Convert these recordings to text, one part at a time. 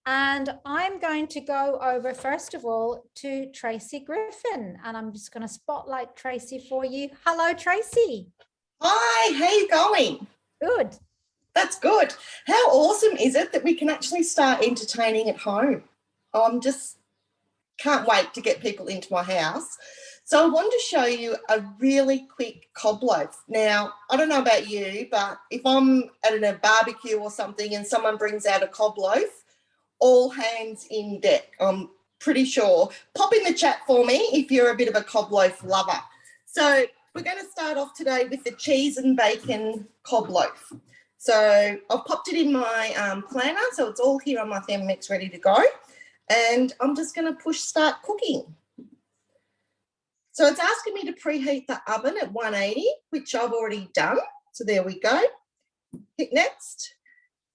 And I'm going to go over, first of all, to Tracy Griffin. And I'm just going to spotlight Tracy for you. Hello, Tracy. Hi, how you going? Good. That's good. How awesome is it that we can actually start entertaining at home? I'm just can't wait to get people into my house. So I want to show you a really quick cob loaf. Now, I don't know about you, but if I'm at a barbecue or something and someone brings out a cob loaf, all hands in deck, I'm pretty sure. Pop in the chat for me if you're a bit of a cob loaf lover. So we're going to start off today with the cheese and bacon cob loaf. So I've popped it in my planner, so it's all here on my Thermomix ready to go. And I'm just going to push start cooking. So it's asking me to preheat the oven at 180, which I've already done. So there we go. Hit next.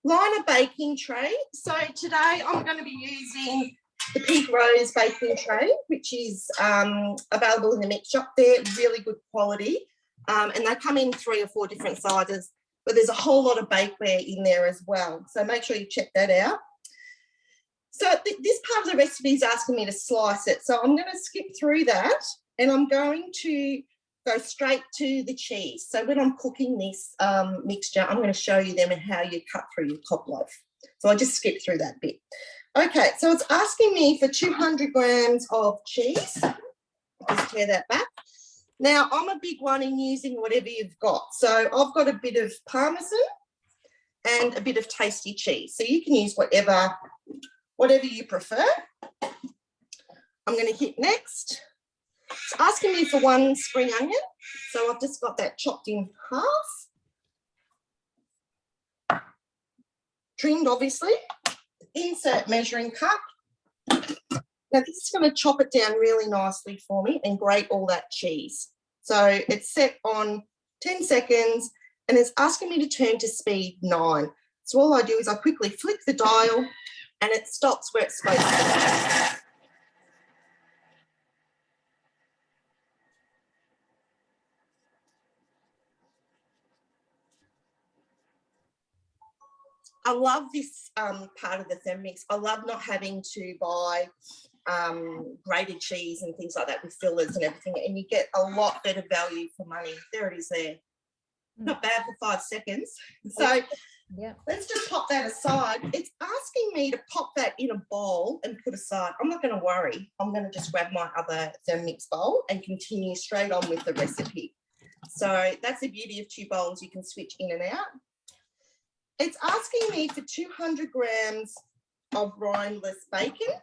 Line a baking tray. So today I'm going to be using the Pink Rose baking tray, which is available in the mix shop there, really good quality. And they come in 3 or 4 different sizes, but there's a whole lot of bakeware in there as well. So make sure you check that out. So this part of the recipe is asking me to slice it. So I'm going to skip through that and I'm going to go straight to the cheese. So when I'm cooking this mixture, I'm going to show you them and how you cut through your cob loaf. So I just skipped through that bit. Okay, so it's asking me for 200 grams of cheese. Just tear that back. Now, I'm a big one in using whatever you've got. So I've got a bit of Parmesan and a bit of tasty cheese. So you can use whatever you prefer. I'm going to hit next. It's asking me for 1 spring onion. So I've just got that chopped in half. Trimmed, obviously. Insert measuring cup. Now this is going to chop it down really nicely for me and grate all that cheese. So it's set on 10 seconds and it's asking me to turn to speed 9. So all I do is I quickly flick the dial and it stops where it's supposed to be. I love this part of the Thermomix. I love not having to buy grated cheese and things like that with fillers and everything, and you get a lot better value for money. There it is there. Not bad for 5 seconds. So yeah, let's just pop that aside. It's asking me to pop that in a bowl and put aside. I'm not going to worry. I'm going to just grab my other Thermomix bowl and continue straight on with the recipe. So that's the beauty of 2 bowls. You can switch in and out. It's asking me for 200 grams of rindless bacon.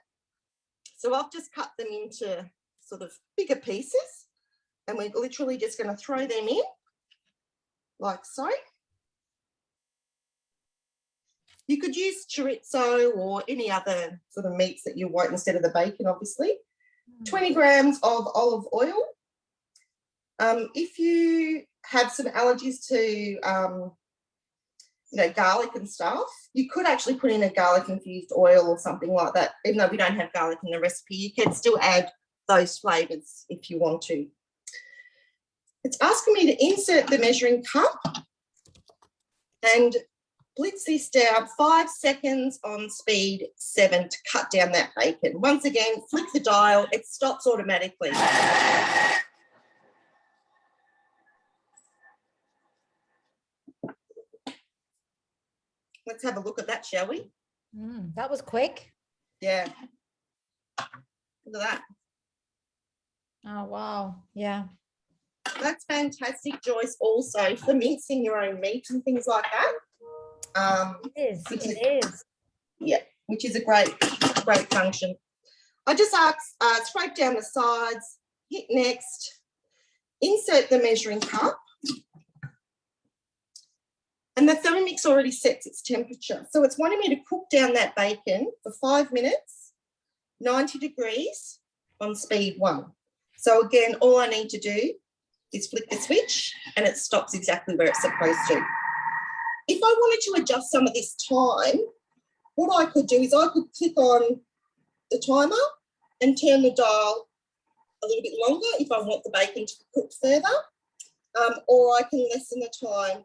So I've just cut them into sort of bigger pieces and we're literally just going to throw them in like so. You could use chorizo or any other sort of meats that you want instead of the bacon, obviously. 20 grams of olive oil. If you have some allergies to garlic and stuff, you could actually put in a garlic infused oil or something like that. Even though we don't have garlic in the recipe, you can still add those flavours if you want to. It's asking me to insert the measuring cup and blitz this down 5 seconds on speed 7 to cut down that bacon. Once again, flick the dial, it stops automatically. Let's have a look at that, shall we? That was quick. Yeah. Look at that. Oh, wow. Yeah. That's fantastic, Joyce, also for mincing your own meat and things like that. It is. Yeah, which is a great function. I just scrape down the sides, hit next, insert the measuring cup. And the Thermomix already sets its temperature. So it's wanting me to cook down that bacon for 5 minutes, 90 degrees on speed 1. So again, all I need to do is flick the switch and it stops exactly where it's supposed to. If I wanted to adjust some of this time, what I could do is I could click on the timer and turn the dial a little bit longer if I want the bacon to cook further, or I can lessen the time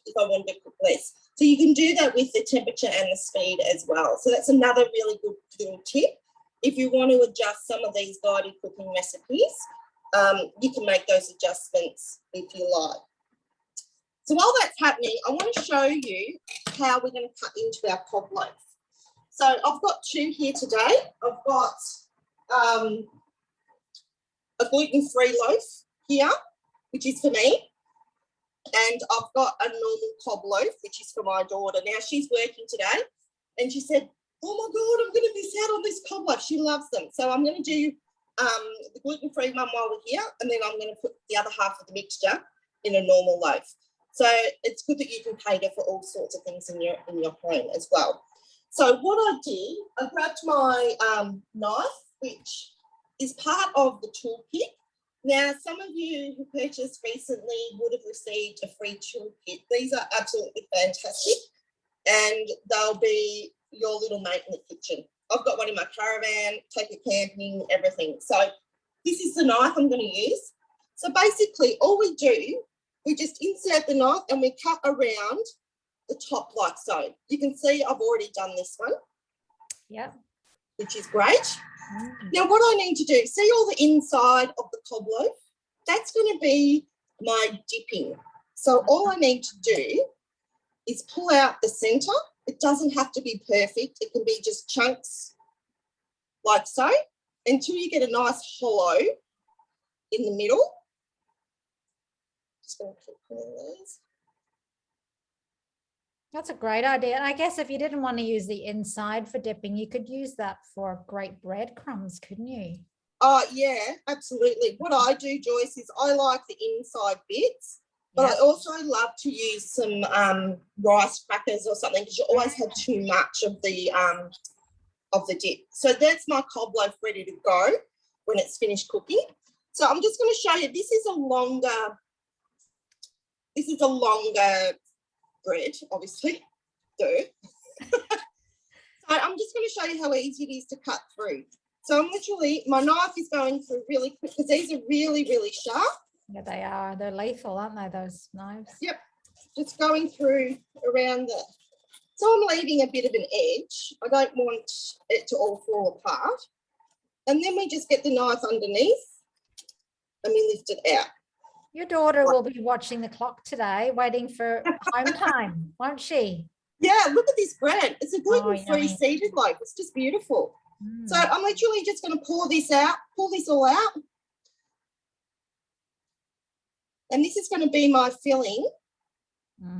if I want to cook less. So you can do that with the temperature and the speed as well. So that's another really good little tip. If you want to adjust some of these guided cooking recipes, you can make those adjustments if you like. So while that's happening, I want to show you how we're going to cut into our cob loaf. So I've got two here today. I've got a gluten-free loaf here, which is for me. And I've got a normal cob loaf, which is for my daughter. Now, she's working today, and she said, oh, my God, I'm going to miss out on this cob loaf. She loves them. So I'm going to do the gluten-free one while we're here, and then I'm going to put the other half of the mixture in a normal loaf. So it's good that you can cater for all sorts of things in your home as well. So what I did, I grabbed my knife, which is part of the toolkit. Now, some of you who purchased recently would have received a free toolkit. These are absolutely fantastic, and they'll be your little mate in the kitchen. I've got one in my caravan, take it camping, everything. So this is the knife I'm going to use. So basically all we do, we just insert the knife and we cut around the top like so. You can see I've already done this one. Yep. Which is great. Now what I need to do, see all the inside of the cob loaf? That's going to be my dipping. So all I need to do is pull out the centre. It doesn't have to be perfect. It can be just chunks like so until you get a nice hollow in the middle. Just going to keep pulling these. That's a great idea. And I guess if you didn't want to use the inside for dipping, you could use that for great breadcrumbs, couldn't you? Oh, yeah, absolutely. What I do, Joyce, is I like the inside bits, but I also love to use some rice crackers or something because you always have too much of the dip. So that's my cob loaf ready to go when it's finished cooking. So I'm just going to show you, this is a longer bread, obviously. So I'm just going to show you how easy it is to cut through. So I'm literally, my knife is going through really quick because these are really, really sharp. Yeah, they are. They're lethal, aren't they, those knives? Yep. Just going through around the, so I'm leaving a bit of an edge. I don't want it to all fall apart. And then we just get the knife underneath and we lift it out. Your daughter will be watching the clock today, waiting for home time, won't she? Yeah, look at this bread. It's a gluten-free seeded loaf. It's just beautiful. So I'm literally just going to pull this all out. And this is going to be my filling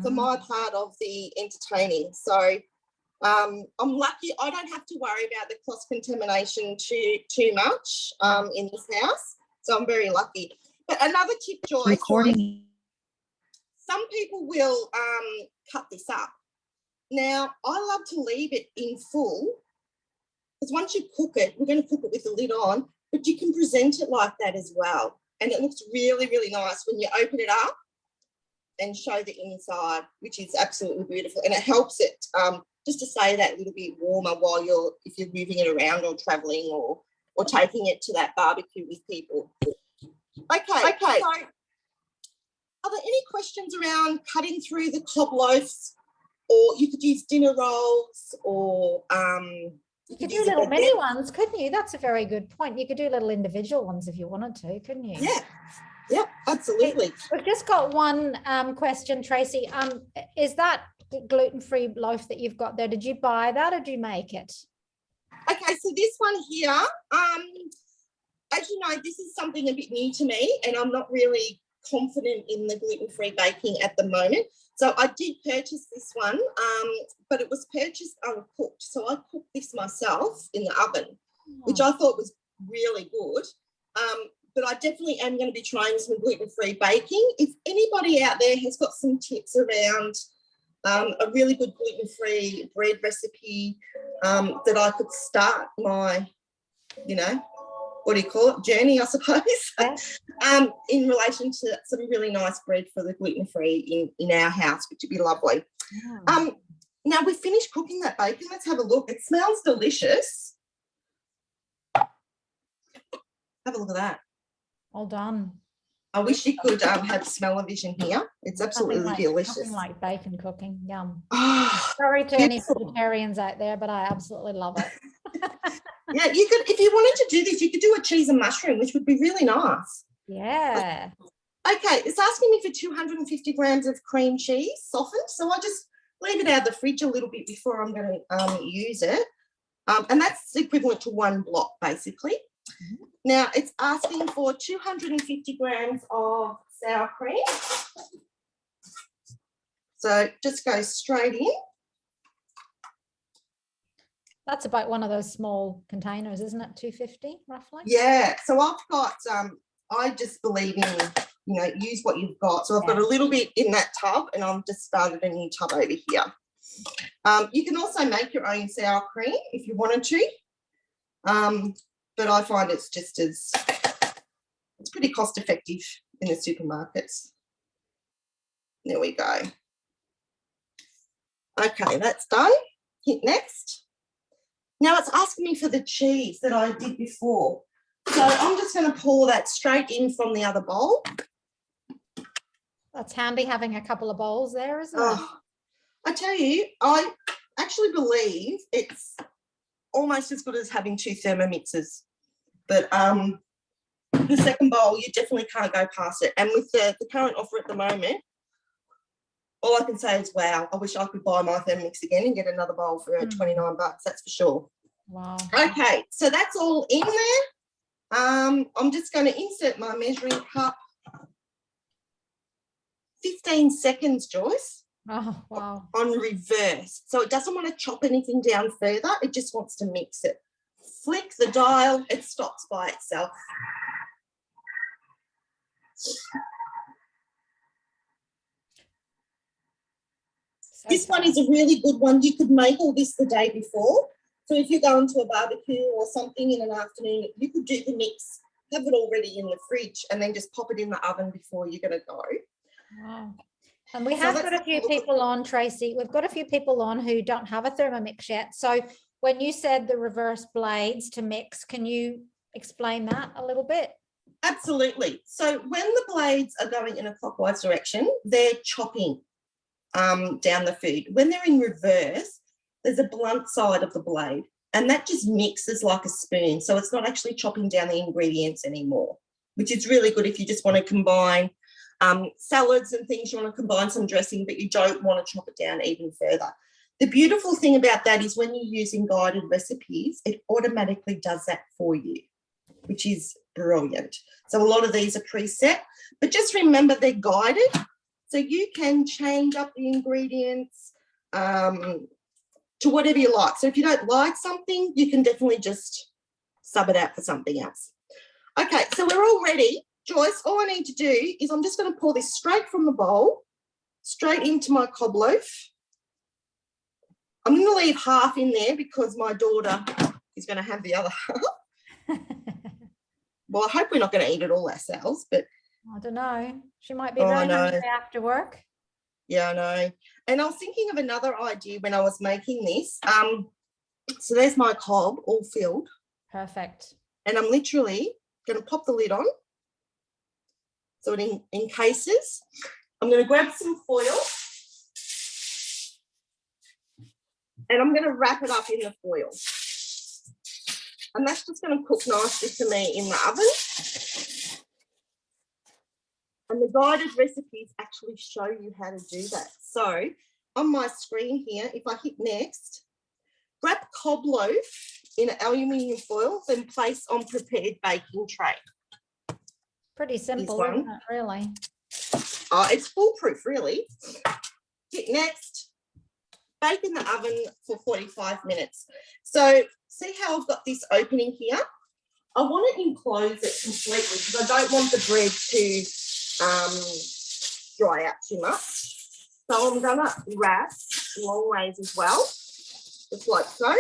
for my part of the entertaining. So I'm lucky I don't have to worry about the cross-contamination too much in this house. So I'm very lucky. But another tip, Joyce, some people will cut this up. Now, I love to leave it in full because once you cook it, we're going to cook it with the lid on, but you can present it like that as well. And it looks really, really nice when you open it up and show the inside, which is absolutely beautiful. And it helps it just to stay that little bit warmer while if you're moving it around or travelling or taking it to that barbecue with people. Okay. So are there any questions around cutting through the cob loaves? Or you could use dinner rolls, or you could do little mini ones, couldn't you? That's a very good point. You could do little individual ones if you wanted to, couldn't you? Yeah, absolutely. We've just got one question, Tracy. Is that gluten-free loaf that you've got there? Did you buy that or did you make it? Okay, so this one here, as you know, this is something a bit new to me, and I'm not really confident in the gluten-free baking at the moment. So I did purchase this one, but it was purchased uncooked. So I cooked this myself in the oven, which I thought was really good. But I definitely am going to be trying some gluten-free baking. If anybody out there has got some tips around a really good gluten-free bread recipe that I could start my, what do you call it, journey, I suppose, in relation to some really nice bread for the gluten-free in our house, which would be lovely. Now we've finished cooking that bacon. Let's have a look. It smells delicious. Have a look at that. Well done. I wish you could have smell-o-vision here. It's absolutely Nothing delicious. like bacon cooking. Yum. Oh, Sorry to any beautiful. vegetarians out there, but I absolutely love it. Yeah, you could, if you wanted to do this, you could do a cheese and mushroom, which would be really nice. Yeah. Okay, it's asking me for 250 grams of cream cheese softened. So I just leave it out of the fridge a little bit before I'm going to use it. And that's equivalent to 1 block, basically. Mm-hmm. Now, it's asking for 250 grams of sour cream. So just go straight in. That's about one of those small containers, isn't it? 250 roughly? Yeah, so I've got, I just believe in, you know, use what you've got. So I've got a little bit in that tub and I've just started a new tub over here. You can also make your own sour cream if you wanted to, but I find it's just as, it's pretty cost effective in the supermarkets. There we go. Okay, that's done. Hit next. Now it's asking me for the cheese that I did before. So I'm just going to pour that straight in from the other bowl. That's handy having a couple of bowls there, isn't it? I tell you, I actually believe it's almost as good as having 2 Thermomixes. But the second bowl, you definitely can't go past it. And with the current offer at the moment, all I can say is, wow, I wish I could buy my Thermomix again and get another bowl for 29 bucks, that's for sure. Wow. Okay, so that's all in there. I'm just going to insert my measuring cup. 15 seconds, Joyce. Oh, wow. On reverse. So it doesn't want to chop anything down further. It just wants to mix it. Flick the dial, it stops by itself. This one is a really good one. You could make all this the day before. So if you're going to a barbecue or something in an afternoon, you could do the mix, have it already in the fridge and then just pop it in the oven before you're going to go. Wow. And we have got a few people on, Tracy. We've got a few people on who don't have a Thermomix yet. So when you said the reverse blades to mix, can you explain that a little bit? Absolutely. So when the blades are going in a clockwise direction, they're chopping down the food. When they're in reverse, there's a blunt side of the blade and that just mixes like a spoon. So it's not actually chopping down the ingredients anymore, which is really good if you just want to combine salads and things, you want to combine some dressing, but you don't want to chop it down even further. The beautiful thing about that is when you're using guided recipes, it automatically does that for you, which is brilliant. So a lot of these are preset, but just remember they're guided. So you can change up the ingredients to whatever you like. So if you don't like something, you can definitely just sub it out for something else. Okay, so we're all ready. Joyce, all I need to do is I'm just going to pour this straight from the bowl, straight into my cob loaf. I'm going to leave half in there because my daughter is going to have the other half. Well, I hope we're not going to eat it all ourselves, but I don't know. She might be very hungry after work. Yeah, I know. And I was thinking of another idea when I was making this. So there's my cob all filled. Perfect. And I'm literally going to pop the lid on so it encases. I'm going to grab some foil and I'm going to wrap it up in the foil. And that's just going to cook nicely for me in the oven. And the guided recipes actually show you how to do that. So on my screen here, if I hit next, wrap cob loaf in aluminium foil, then place on prepared baking tray. Pretty simple, isn't it, really? Oh, it's foolproof, really. Hit next, bake in the oven for 45 minutes. So see how I've got this opening here? I want to enclose it completely because I don't want the bread to dry out too much. So I'm going to wrap long ways as well, just like so.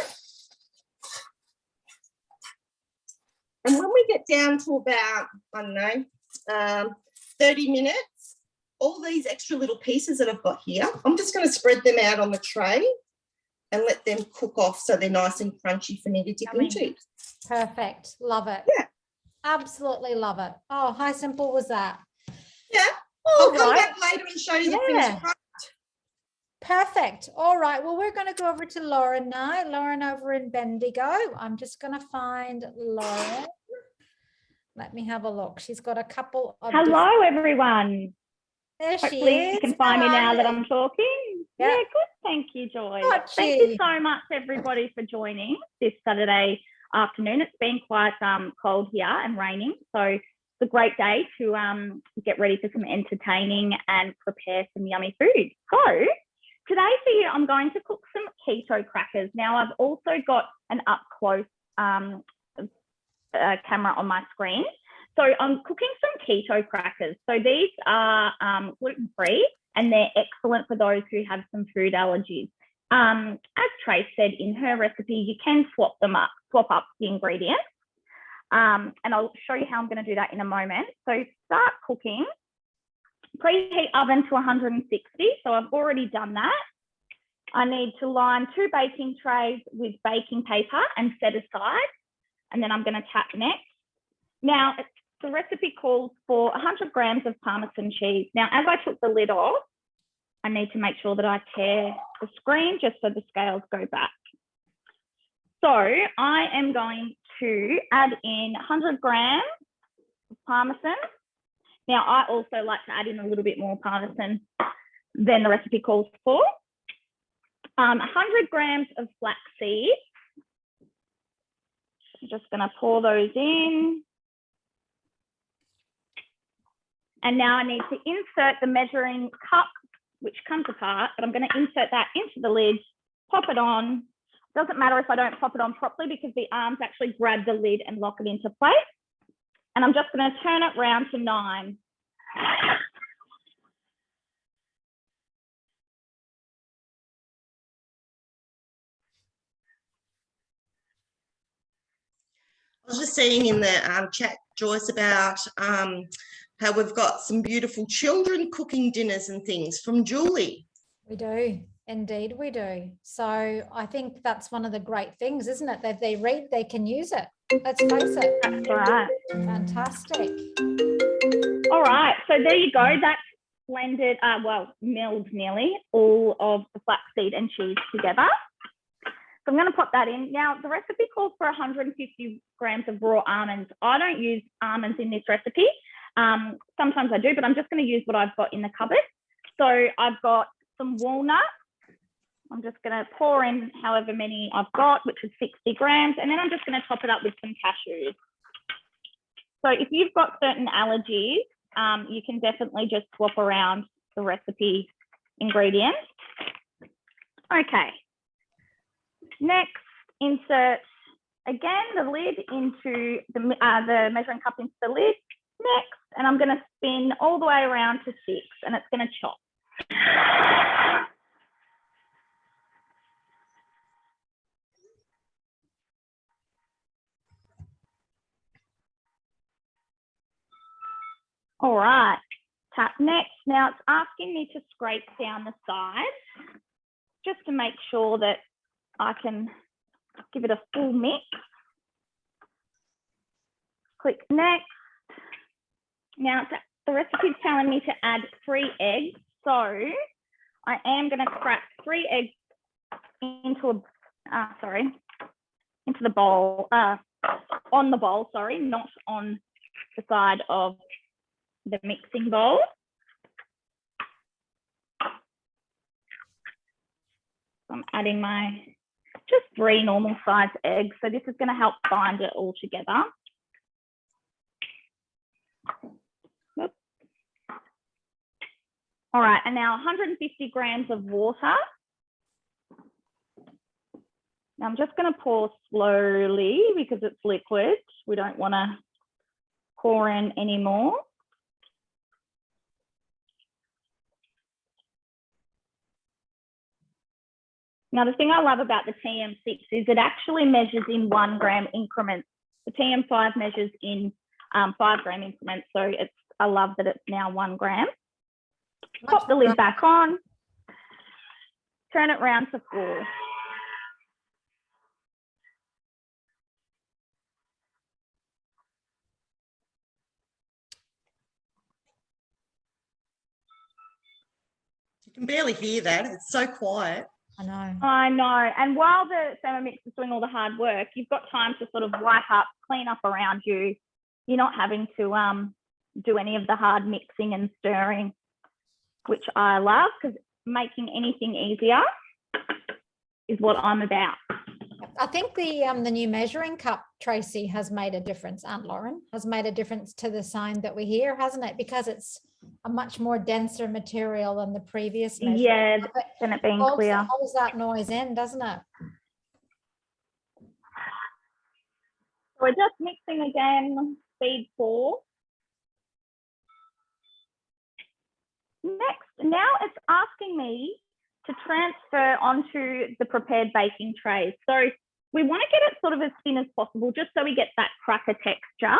And when we get down to about, I don't know, 30 minutes, all these extra little pieces that I've got here, I'm just going to spread them out on the tray and let them cook off so they're nice and crunchy for me to dip into. Perfect. Love it. Yeah. Absolutely love it. Oh, how simple was that? Yeah. I'll All come right. back later and show you the Yeah. finished product. Perfect. All right. Well, we're going to go over to Lauren now. Lauren over in Bendigo. I'm just going to find Lauren. Let me have a look. She's got a couple of Hello, everyone. There she Hopefully is. you can find me How are now that you? I'm talking. Yeah. Yeah, good. Thank you, Joy. Got Thank you. you so much, everybody, for joining this Saturday afternoon. It's been quite cold here and raining, so it's a great day to get ready for some entertaining and prepare some yummy food. So today for you, I'm going to cook some keto crackers. Now, I've also got an up-close camera on my screen. So I'm cooking some keto crackers. So these are gluten-free and they're excellent for those who have some food allergies. As Trace said in her recipe, you can swap up the ingredients. And I'll show you how I'm going to do that in a moment. So start cooking. Preheat oven to 160. So I've already done that. I need to line 2 baking trays with baking paper and set aside. And then I'm going to tap next. Now, the recipe calls for 100 grams of Parmesan cheese. Now, as I took the lid off, I need to make sure that I tear the screen just so the scales go back. So I am going to add in 100 grams of Parmesan. Now, I also like to add in a little bit more Parmesan than the recipe calls for. 100 grams of flax seeds. I'm just going to pour those in. And now I need to insert the measuring cup, which comes apart, but I'm going to insert that into the lid, pop it on. Doesn't matter if I don't pop it on properly because the arms actually grab the lid and lock it into place. And I'm just going to turn it round to 9. I was just seeing in the chat, Joyce, about how we've got some beautiful children cooking dinners and things from Julie. We do. Indeed, we do. So I think that's one of the great things, isn't it? That they read, they can use it. Let's face it. That's right. Fantastic. All right. So there you go. That's blended, milled nearly all of the flaxseed and cheese together. So I'm going to pop that in. Now, the recipe calls for 150 grams of raw almonds. I don't use almonds in this recipe. Sometimes I do, but I'm just going to use what I've got in the cupboard. So I've got some walnuts. I'm just going to pour in however many I've got, which is 60 grams. And then I'm just going to top it up with some cashews. So if you've got certain allergies, you can definitely just swap around the recipe ingredients. Okay. Next, insert again the lid into the measuring cup into the lid. Next, and I'm going to spin all the way around to 6, and it's going to chop. All right, tap next. Now it's asking me to scrape down the sides just to make sure that I can give it a full mix. Click next. Now the recipe is telling me to add 3 eggs. So I am going to crack 3 eggs into the bowl, on the bowl, sorry, not on the side of the mixing bowl. I'm adding my just 3 normal size eggs. So this is going to help bind it all together. Oops. All right, and now 150 grams of water. Now I'm just going to pour slowly because it's liquid. We don't want to pour in any more. Now, the thing I love about the TM6 is it actually measures in 1 gram increments. The TM5 measures in 5 gram increments. So I love that it's now 1 gram. Pop the lid back on, turn it round to 4. can barely hear that. It's so quiet. I know. I know. And while the Thermomix is doing all the hard work, you've got time to sort of wipe up, clean up around you. You're not having to do any of the hard mixing and stirring, which I love, because making anything easier is what I'm about. I think the new measuring cup, Tracy, has made a difference. Aunt Lauren has made a difference to the sound that we hear, hasn't it? Because it's a much more denser material than the previous measuring Yeah, cup. than it being clear. Holds that noise in, doesn't it? So we're just mixing again, speed 4. Next, now it's asking me to transfer onto the prepared baking trays. So we want to get it sort of as thin as possible, just so we get that cracker texture.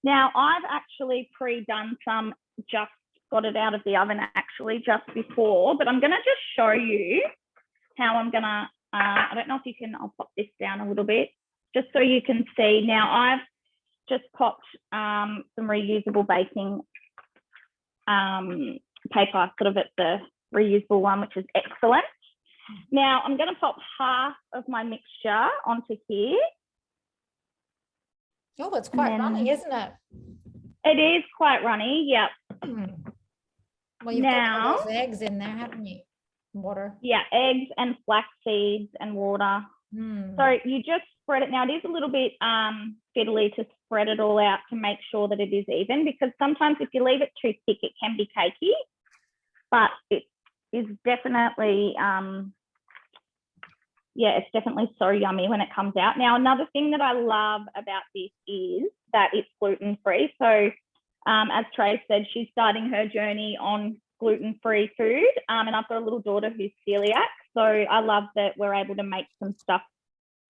Now, I've actually pre-done some, just got it out of the oven actually just before, but I'm going to just show you how I'm going to, I don't know if you can, I'll pop this down a little bit, just so you can see. Now, I've just popped some reusable baking paper, sort of at the reusable one, which is excellent. Now I'm going to pop half of my mixture onto here. Oh, it's quite runny, isn't it? It is quite runny, yep. Well, you've got all those eggs in there, haven't you? Water. Yeah, eggs and flax seeds and water. So you just spread it. Now it is a little bit fiddly to spread it all out to make sure that it is even, because sometimes if you leave it too thick, it can be cakey, but it is definitely, yeah, it's definitely so yummy when it comes out. Now, another thing that I love about this is that it's gluten-free. So as Trace said, she's starting her journey on gluten-free food. And I've got a little daughter who's celiac. So I love that we're able to make some stuff,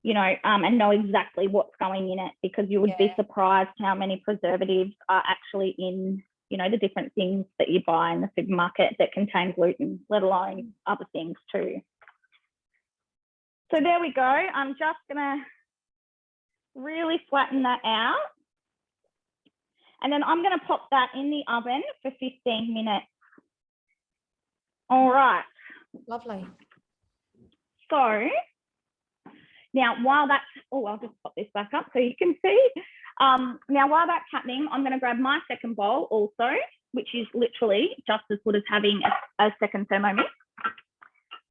you know, and know exactly what's going in it, because you would be surprised how many preservatives are actually in, you know, the different things that you buy in the supermarket that contain gluten, let alone other things too. So there we go. I'm just gonna really flatten that out. And then I'm gonna pop that in the oven for 15 minutes. All right. Lovely. So now while that's, oh, I'll just pop this back up so you can see. Now while that's happening, I'm gonna grab my second bowl also, which is literally just as good as having a second Thermomix.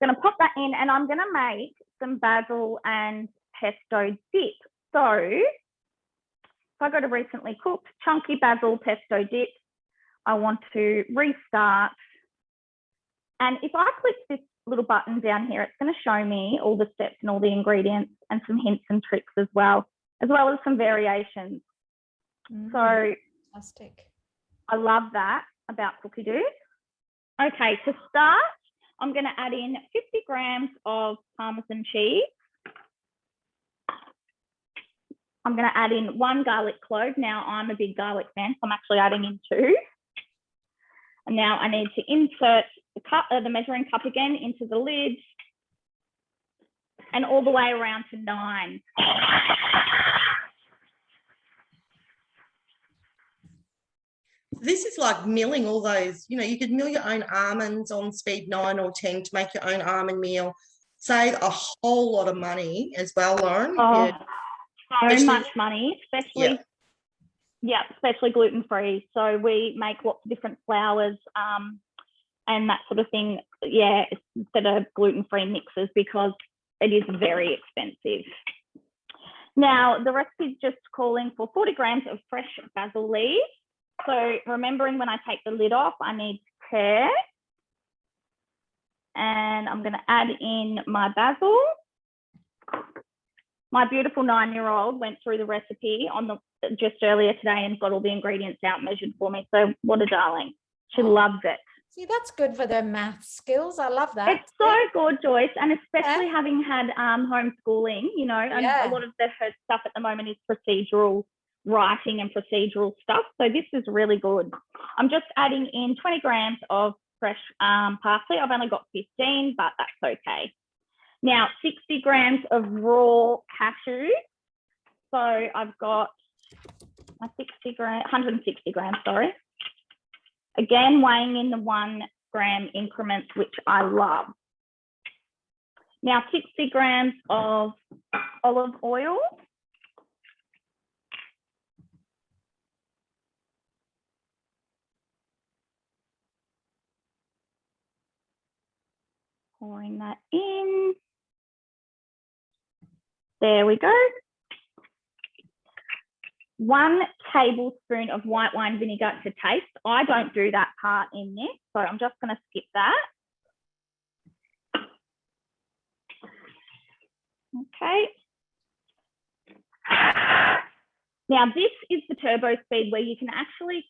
Gonna pop that in, and I'm gonna make some basil and pesto dip. So if I go to recently cooked, chunky basil pesto dip, I want to restart. And if I click this little button down here, it's going to show me all the steps and all the ingredients and some hints and tricks as well as some variations. So fantastic. I love that about Cookie Dough. Okay, to start, I'm going to add in 50 grams of Parmesan cheese. I'm going to add in 1 garlic clove. Now, I'm a big garlic fan, so I'm actually adding in 2. And now I need to insert the measuring cup again into the lid and all the way around to 9. This is like milling all those, you know, you could mill your own almonds on speed 9 or 10 to make your own almond meal. Save a whole lot of money as well, Lauren. Oh, so much money, especially, especially gluten-free. So we make lots of different flours and that sort of thing, instead of gluten-free mixes, because it is very expensive. Now, the recipe is just calling for 40 grams of fresh basil leaves. So remembering when I take the lid off, I need to tear. And I'm going to add in my basil. My beautiful 9-year-old went through the recipe just earlier today and got all the ingredients out measured for me. So what a darling. She loves it. See, that's good for their math skills. I love that. It's so good, Joyce, and especially having had homeschooling, you know, and a lot of her stuff at the moment is procedural writing and procedural stuff. So this is really good. I'm just adding in 20 grams of fresh parsley. I've only got 15, but that's okay. Now, 60 grams of raw cashews. So I've got my 160 grams, sorry. Again, weighing in the 1 gram increments, which I love. Now 60 grams of olive oil. Pouring that in. There we go. 1 tablespoon of white wine vinegar to taste. I don't do that part in this, so I'm just going to skip that. Okay. Now this is the turbo speed where you can actually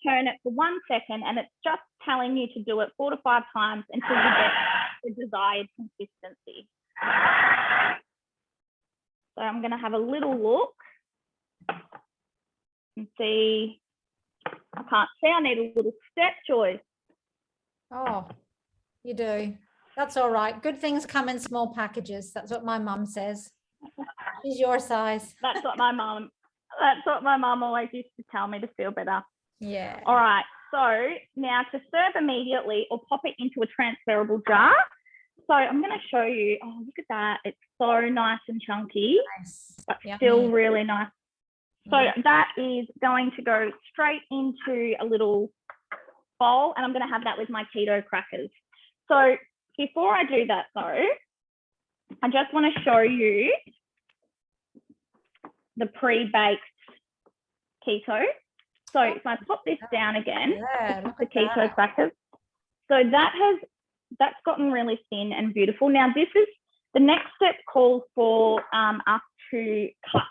turn it for 1 second and it's just telling you to do it 4 to 5 times until you get the desired consistency. So I'm going to have a little look and see. I can't see. I need a little step, Joyce. Oh, you do. That's all right. Good things come in small packages. That's what my mum says. She's your size. That's what my mum always used to tell me to feel better. Yeah. All right. So now to serve immediately or pop it into a transferable jar. So I'm going to show you. Oh, look at that. It's so nice and chunky, Nice. but Yummy. still really nice. So that is going to go straight into a little bowl, and I'm going to have that with my keto crackers. So before I do that though, I just want to show you the pre-baked keto. So if I pop this down again, look the at keto that. crackers. So that's gotten really thin and beautiful. Now this is the next step, calls for us to cut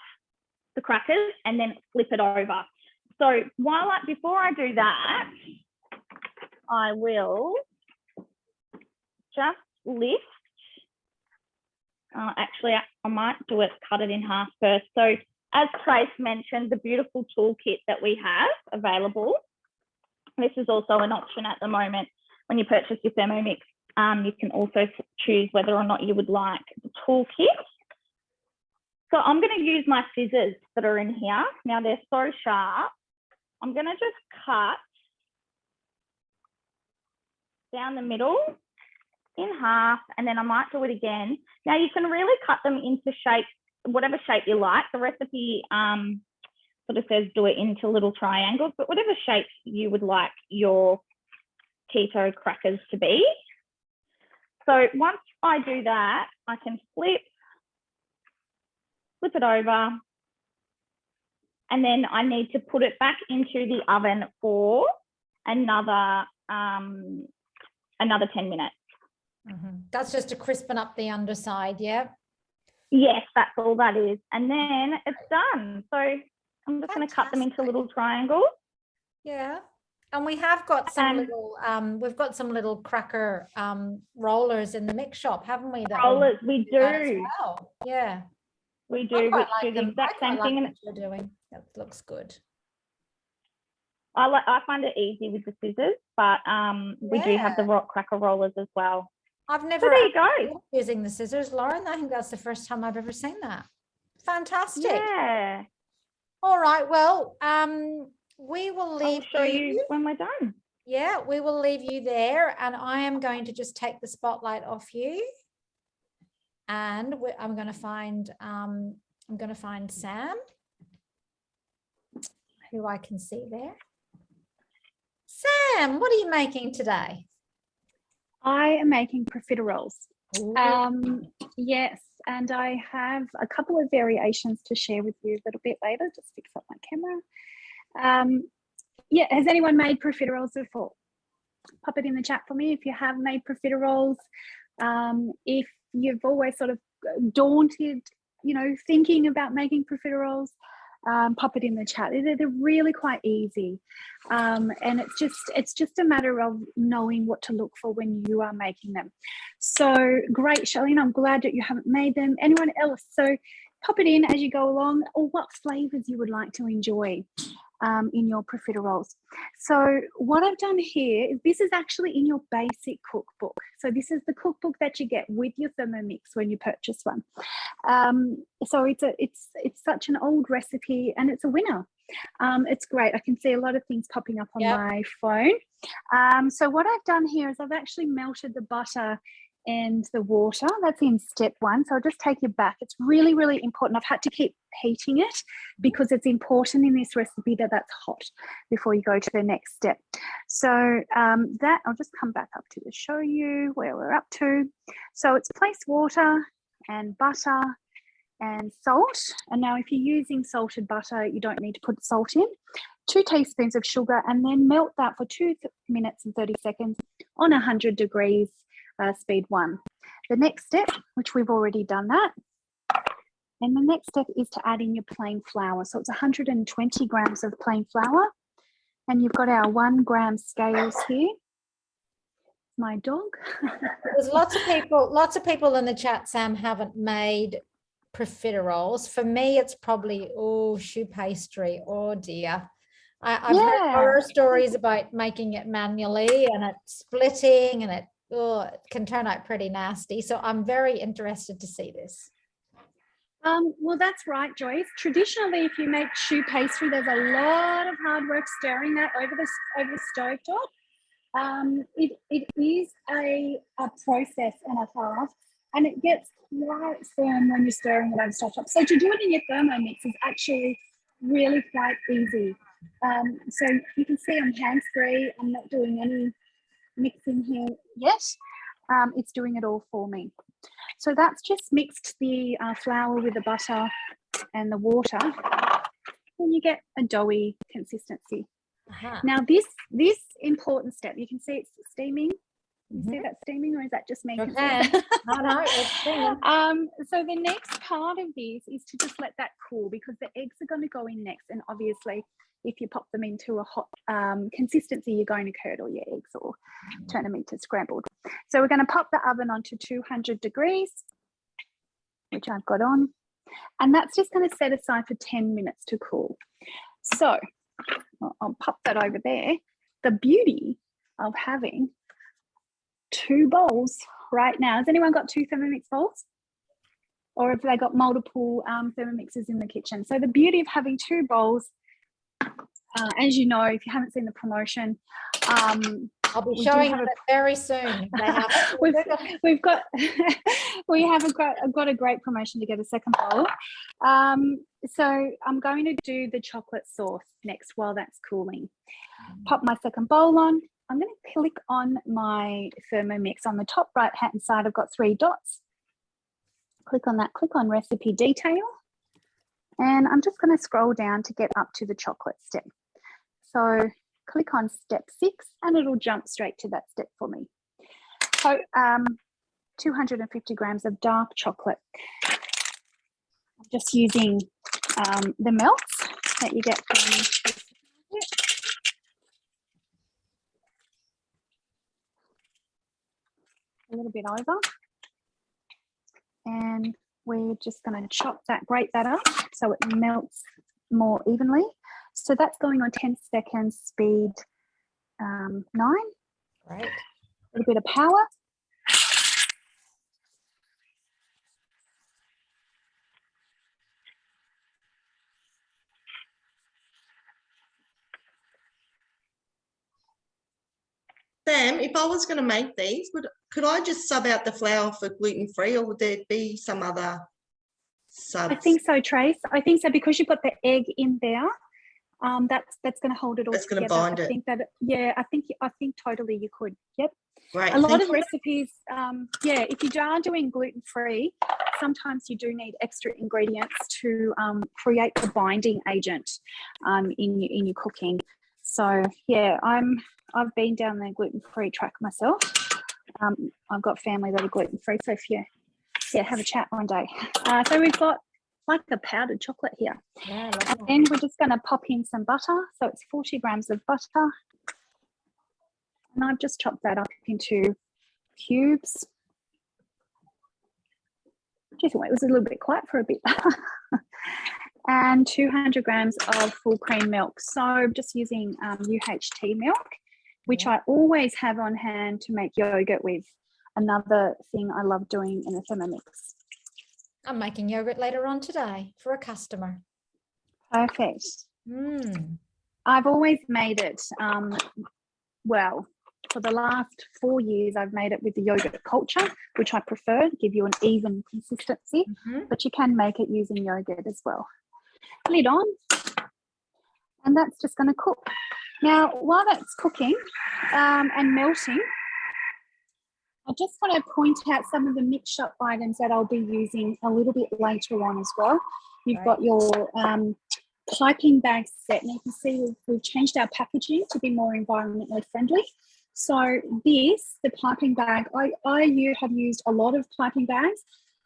the crackers and then flip it over. So before I do that, I will just lift. Actually, I might do it, cut it in half first. So as Trace mentioned, the beautiful toolkit that we have available. This is also an option at the moment. When you purchase your Thermomix, you can also choose whether or not you would like the toolkit. So I'm going to use my scissors that are in here. Now they're so sharp. I'm going to just cut down the middle in half, and then I might do it again. Now you can really cut them into shapes, whatever shape you like. The recipe sort of says do it into little triangles, but whatever shape you would like your keto crackers to be. So once I do that, I can flip it over, and then I need to put it back into the oven for another 10 minutes. That's just to crispen up the underside, yeah? Yes, that's all that is. And then it's done. So I'm just going to cut them into little triangles. Yeah. And we have got some little cracker rollers in the mix shop, haven't we? Rollers, we do. As well. Yeah. We do. I We do the exact same thing. What you're doing. That looks good. I find it easy with the scissors, but we do have the cracker rollers as well. I've never there you go. Using the scissors, Lauren. I think that's the first time I've ever seen that. Fantastic. Yeah. All right. Well, we will leave. I'll show you when we're done. Yeah, we will leave you there, and I am going to just take the spotlight off you. And I'm going to find Sam, who I can see there. Sam, what are you making today? I am making profiteroles. Yes, and I have a couple of variations to share with you a little bit later. Just fix up my camera. Yeah, has anyone made profiteroles before? Pop it in the chat for me if you have made profiteroles. If you've always sort of daunted, thinking about making profiteroles, pop it in the chat. They're really quite easy, and it's just a matter of knowing what to look for when you are making them. So great, Charlene, I'm glad that you haven't made them. Anyone else? So pop it in as you go along, or what flavors you would like to enjoy. in your profiteroles. So what I've done here is this is actually in your basic cookbook. So this is the cookbook that you get with your Thermomix when you purchase one. So it's such an old recipe and it's a winner. It's great. I can see a lot of things popping up on my phone. So what I've done here is I've actually melted the butter and the water. That's in step 1. So I'll just take you back. It's really, really important. I've had to keep heating it because it's important in this recipe that that's hot before you go to the next step. So that I'll just come back up to show you where we're up to. So it's place water and butter and salt. And now if you're using salted butter, you don't need to put salt in. 2 teaspoons of sugar, and then melt that for 2 minutes and 30 seconds on 100 degrees, speed 1. The next step, which we've already done that, and the next step is to add in your plain flour. So it's 120 grams of plain flour, and you've got our 1 gram scales here. My dog. There's lots of people in the chat, Sam, haven't made profiteroles. For me, it's probably, choux pastry. Oh dear. I've heard horror stories about making it manually and it splitting, and it can turn out pretty nasty. So I'm very interested to see this. Well, that's right, Joyce. Traditionally, if you make choux pastry, there's a lot of hard work stirring that over the stove top. It is a process and a half, and it gets quite firm when you're stirring it over the stove top. So to do it in your Thermomix is actually really quite easy. So you can see I'm hands-free. I'm not doing any mixing here yet. It's doing it all for me. So that's just mixed the flour with the butter and the water, and you get a doughy consistency. Now this important step, you can see it's steaming. You see that steaming, or is that just me? Okay. No, it's steaming. So the next part of this is to just let that cool, because the eggs are going to go in next, and obviously if you pop them into a hot consistency, you're going to curdle your eggs or turn them into scrambled. So we're going to pop the oven onto 200 degrees, which I've got on, and that's just going to set aside for 10 minutes to cool. So I'll pop that over there. The beauty of having 2 bowls right now. Has anyone got 2 Thermomix bowls? Or have they got multiple Thermomixes in the kitchen? So the beauty of having 2 bowls, as you know, if you haven't seen the promotion, I'll be showing it very soon. We've got a great promotion to get a second bowl. So I'm going to do the chocolate sauce next while that's cooling. Pop my second bowl on. I'm going to click on my Thermomix. On the top right hand side, I've got 3 dots. Click on that, click on recipe detail. And I'm just going to scroll down to get up to the chocolate step. So click on step 6 and it'll jump straight to that step for me. So 250 grams of dark chocolate. I'm just using the melts that you get from a little bit over, and we're just going to grate that up so it melts more evenly. So that's going on 10 seconds, speed 9. Right. A little bit of power. Sam, if I was going to make these, could I just sub out the flour for gluten-free, or would there be some other subs? I think so, Trace. I think so, because you've got the egg in there. That's going to hold it all That's together. going to bind it. I think that, yeah, I think totally you could. Yep. Great. A lot of recipes, if you are doing gluten-free, sometimes you do need extra ingredients to create the binding agent in your cooking. So yeah, I've been down the gluten-free track myself. I've got family that are gluten-free, so if you have a chat one day. So we've got like a powdered chocolate here. Yeah, and we're just going to pop in some butter. So it's 40 grams of butter. And I've just chopped that up into cubes. Geez, it was a little bit quiet for a bit. and 200 grams of full cream milk. So I'm just using UHT milk, which I always have on hand to make yogurt with. Another thing I love doing in a Thermomix. I'm making yogurt later on today for a customer. Perfect. Mm. I've always made it, well, for the last 4 years, I've made it with the yogurt culture, which I prefer, give you an even consistency, but you can make it using yogurt as well. Lid on, and that's just going to cook. Now, while that's cooking and melting, I just want to point out some of the mix-up items that I'll be using a little bit later on as well. You've got your piping bag set, and you can see we've changed our packaging to be more environmentally friendly. So this, the piping bag, I have used a lot of piping bags.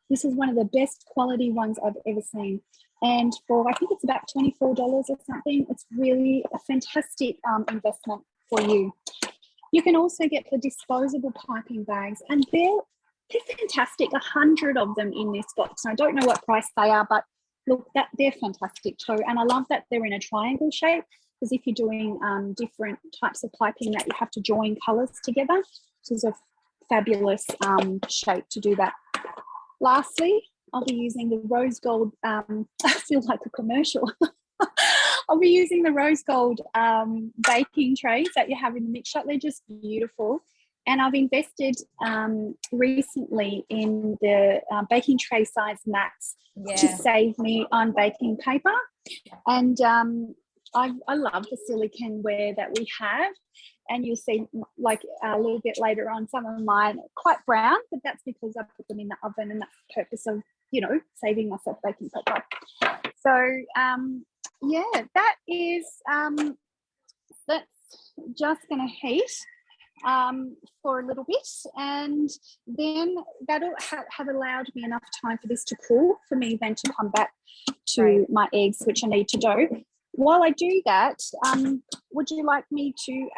This is one of the best quality ones I've ever seen. And for, I think it's about $24 or something, it's really a fantastic investment for you. You can also get the disposable piping bags, and they're fantastic, 100 of them in this box. And I don't know what price they are, but look, they're fantastic too. And I love that they're in a triangle shape, because if you're doing different types of piping that you have to join colours together, this is a fabulous shape to do that. Lastly, I'll be using the rose gold, I feel like a commercial. I'll be using the rose gold baking trays that you have in the mix shop. They're just beautiful. And I've invested recently in the baking tray size mats to save me on baking paper. And I love the silicone ware that we have. And you'll see, like a little bit later on, some of mine are quite brown, but that's because I put them in the oven, and that's the purpose of, you know, saving myself baking paper. So, yeah, that is, that's just going to heat for a little bit, and then that'll have allowed me enough time for this to cool for me then to come back to my eggs, which I need to do. While I do that, would you like me to,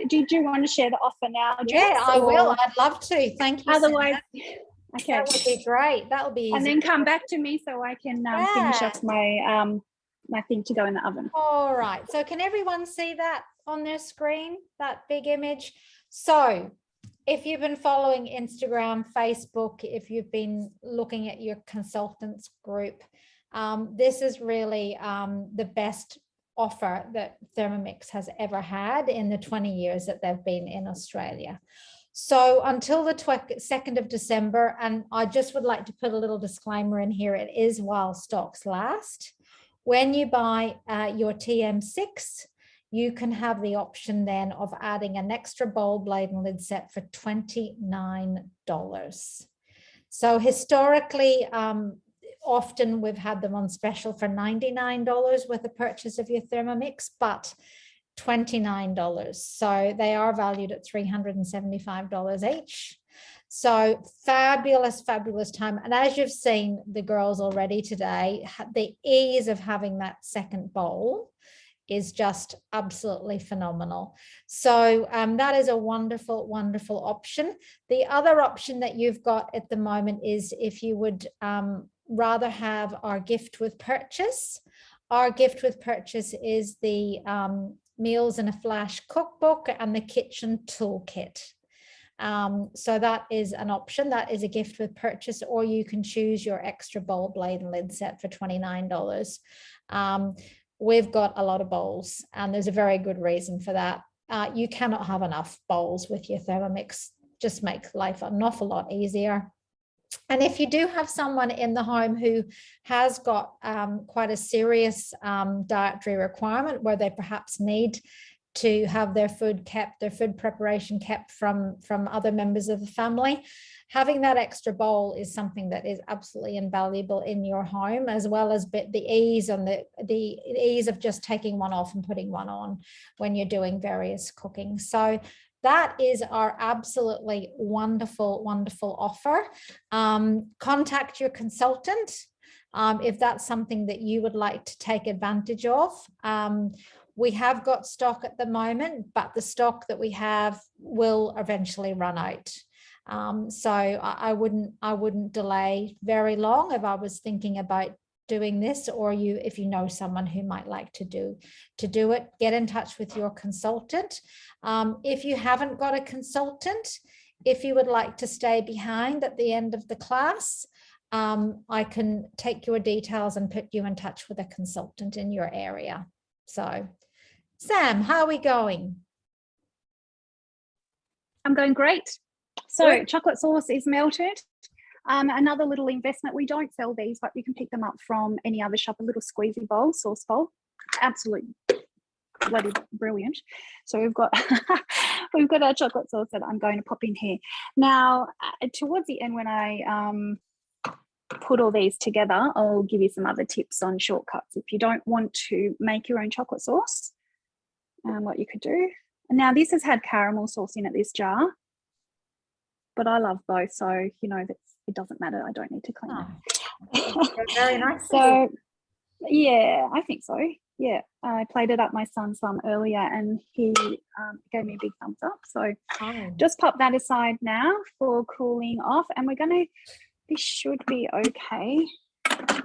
did you want to share the offer now, Jess? Yeah, I will. I'd love to. Thank you. Otherwise, okay. That would be great. That would be easy. And then come back to me so I can finish off my my thing to go in the oven. All right. So can everyone see that on their screen, that big image? So if you've been following Instagram, Facebook, if you've been looking at your consultants group, this is really the best offer that Thermomix has ever had in the 20 years that they've been in Australia. So until the 2nd of December, and I just would like to put a little disclaimer in here, it is while stocks last. When you buy your TM6, you can have the option then of adding an extra bowl, blade and lid set for $29. So historically, often we've had them on special for $99 with the purchase of your Thermomix, but $29. So they are valued at $375 each. So fabulous, fabulous time. And as you've seen the girls already today, the ease of having that second bowl is just absolutely phenomenal. So that is a wonderful, wonderful option. The other option that you've got at the moment is if you would rather have our gift with purchase. Our gift with purchase is the Meals in a Flash cookbook and the kitchen toolkit. So that is an option. That is a gift with purchase, or you can choose your extra bowl, blade and lid set for $29. We've got a lot of bowls, and there's a very good reason for that. You cannot have enough bowls with your Thermomix. Just make life an awful lot easier. And if you do have someone in the home who has got quite a serious dietary requirement where they perhaps need to have their food kept, their food preparation kept from other members of the family, having that extra bowl is something that is absolutely invaluable in your home, as well as the ease and the ease of just taking one off and putting one on when you're doing various cooking. So that is our absolutely wonderful, wonderful offer. Contact your consultant if that's something that you would like to take advantage of. We have got stock at the moment, but the stock that we have will eventually run out. So I wouldn't delay very long if I was thinking about doing this, or if you know someone who might like to do it, get in touch with your consultant. If you haven't got a consultant, if you would like to stay behind at the end of the class, I can take your details and put you in touch with a consultant in your area. So, Sam, how are we going? I'm going great. So Good. chocolate sauce is melted. Another little investment, we don't sell these, but you can pick them up from any other shop, a little squeezy bowl, sauce bowl. Absolutely bloody brilliant. So we've got we've got our chocolate sauce that I'm going to pop in here. Now, towards the end, when I put all these together, I'll give you some other tips on shortcuts. If you don't want to make your own chocolate sauce, what you could do. And now this has had caramel sauce in it, this jar, but I love both, so you know that it doesn't matter. I don't need to clean it. Very nice. So yeah, I think so. Yeah, I played it up my son some earlier, and he gave me a big thumbs up. So just pop that aside now for cooling off, and we're gonna. This should be okay to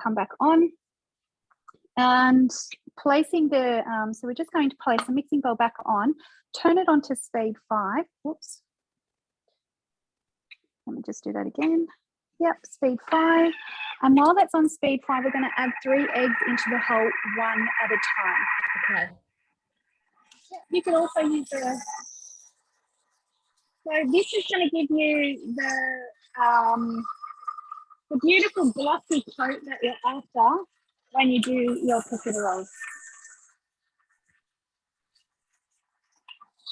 come back on. And placing the, so we're just going to place the mixing bowl back on, turn it on to speed 5. Whoops. Let me just do that again. Yep, speed 5. And while that's on speed 5, we're going to add 3 eggs into the whole one at a time. Okay. You can also use the, so this is going to give you the beautiful glossy coat that you're after when you do your profiteroles.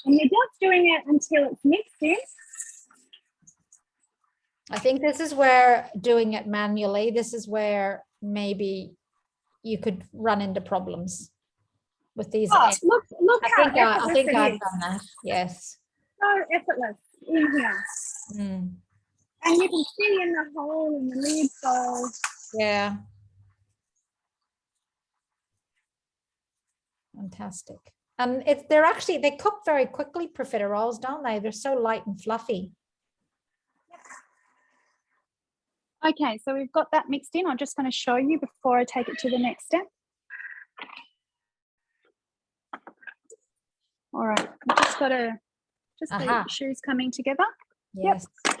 And you're just doing it until it's mixed in. I think this is where doing it manually, this is where maybe you could run into problems with these. Oh, look I think I've done that. Yes. So effortless in here. Mm. And you can see in the hole in the lid, so Yeah. Fantastic. And they cook very quickly, profiteroles, don't they? They're so light and fluffy. okay, so we've got that mixed in. I'm just going to show you before I take it to the next step. All right, I've just got the shoes coming together. Yes. Yep.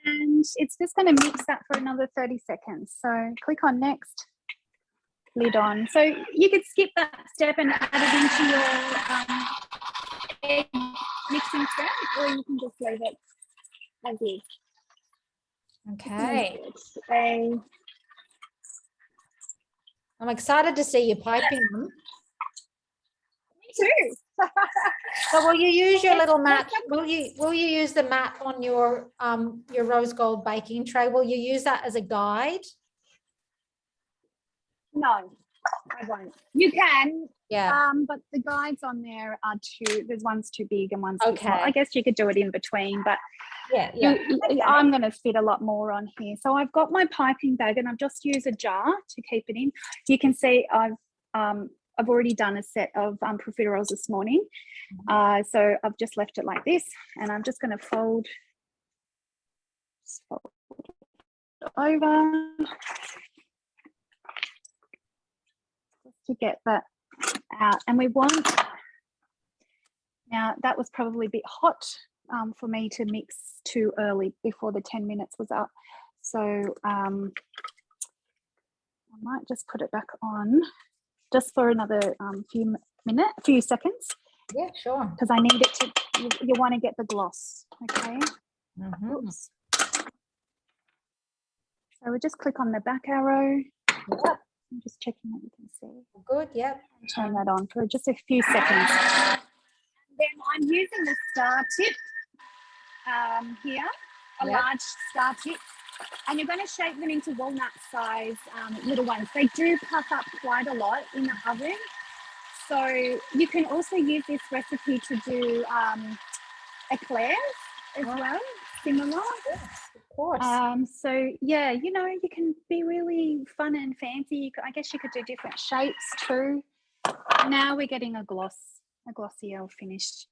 And it's just going to mix that for another 30 seconds. So click on next, lid on. So you could skip that step and add it into your egg mixing step, or you can just leave it as is. Okay. Me I'm excited to see you piping them. too. So will you use your little mat? Will you use the mat on your rose gold baking tray? Will you use that as a guide? No, I won't. You can. Yeah. But the guides on there are there's one's too big and one's too small. Okay. I guess you could do it in between, but Yeah. Okay. I'm going to fit a lot more on here. So I've got my piping bag and I've just used a jar to keep it in. You can see I've already done a set of profiteroles this morning. So I've just left it like this, and I'm just going to fold it over to get that out. And we want, now that was probably a bit hot for me to mix too early before the 10 minutes was up. So I might just put it back on just for another few seconds. Yeah, sure. Because I need it to, you want to get the gloss, okay? Oops. So we just click on the back arrow. Yep. I'm just checking that you can see. Good, yep. Turn that on for just a few seconds. Then I'm using the star tip here, a large star tip. And you're going to shape them into walnut size little ones. They do puff up quite a lot in the oven. So you can also use this recipe to do eclairs as well, similar. Yes, of course. So yeah, you know, you can be really fun and fancy. I guess you could do different shapes too. Now we're getting a glossier finish.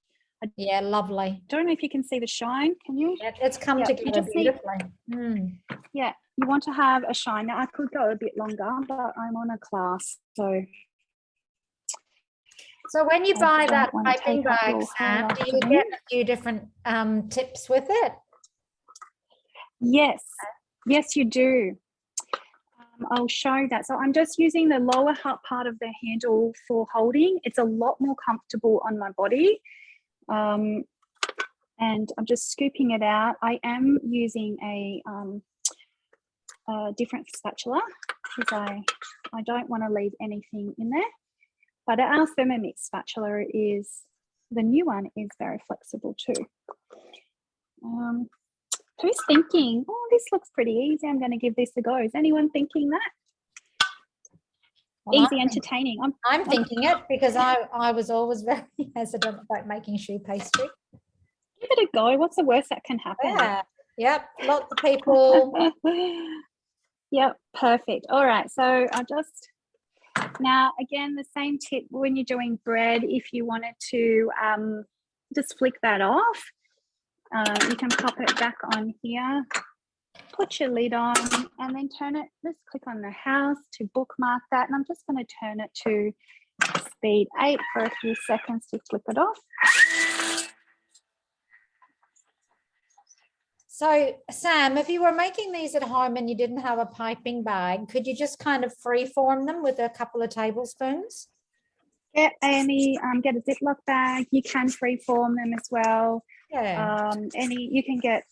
Yeah, lovely. Don't know if you can see the shine. Can you? Yeah, it's come together beautifully. Yeah, you want to have a shine. Now I could go a bit longer, but I'm on a class, so when you I buy don't that wanna piping take up bag, your Sam, whole do you afternoon. get a few different tips with it? Yes, yes, you do. I'll show that. So I'm just using the lower part of the handle for holding. It's a lot more comfortable on my body. And I'm just scooping it out. I am using a different spatula because I don't want to leave anything in there. But our Thermomix spatula the new one is very flexible too. Who's thinking, oh, this looks pretty easy, I'm going to give this a go? Is anyone thinking that? Well, Easy, entertaining. I'm thinking it because I was always very hesitant about making choux pastry. Give it a go. What's the worst that can happen? Yeah. Yep. Lots of people. Yep. Perfect. All right. So I'll just, now again, the same tip when you're doing bread, if you wanted to just flick that off, you can pop it back on here, put your lid on, and then turn it, just click on the house to bookmark that. And I'm just going to turn it to speed 8 for a few seconds to flip it off. So, Sam, if you were making these at home and you didn't have a piping bag, could you just kind of freeform them with a couple of tablespoons? Get a Ziploc bag. You can freeform them as well. Yeah. You can get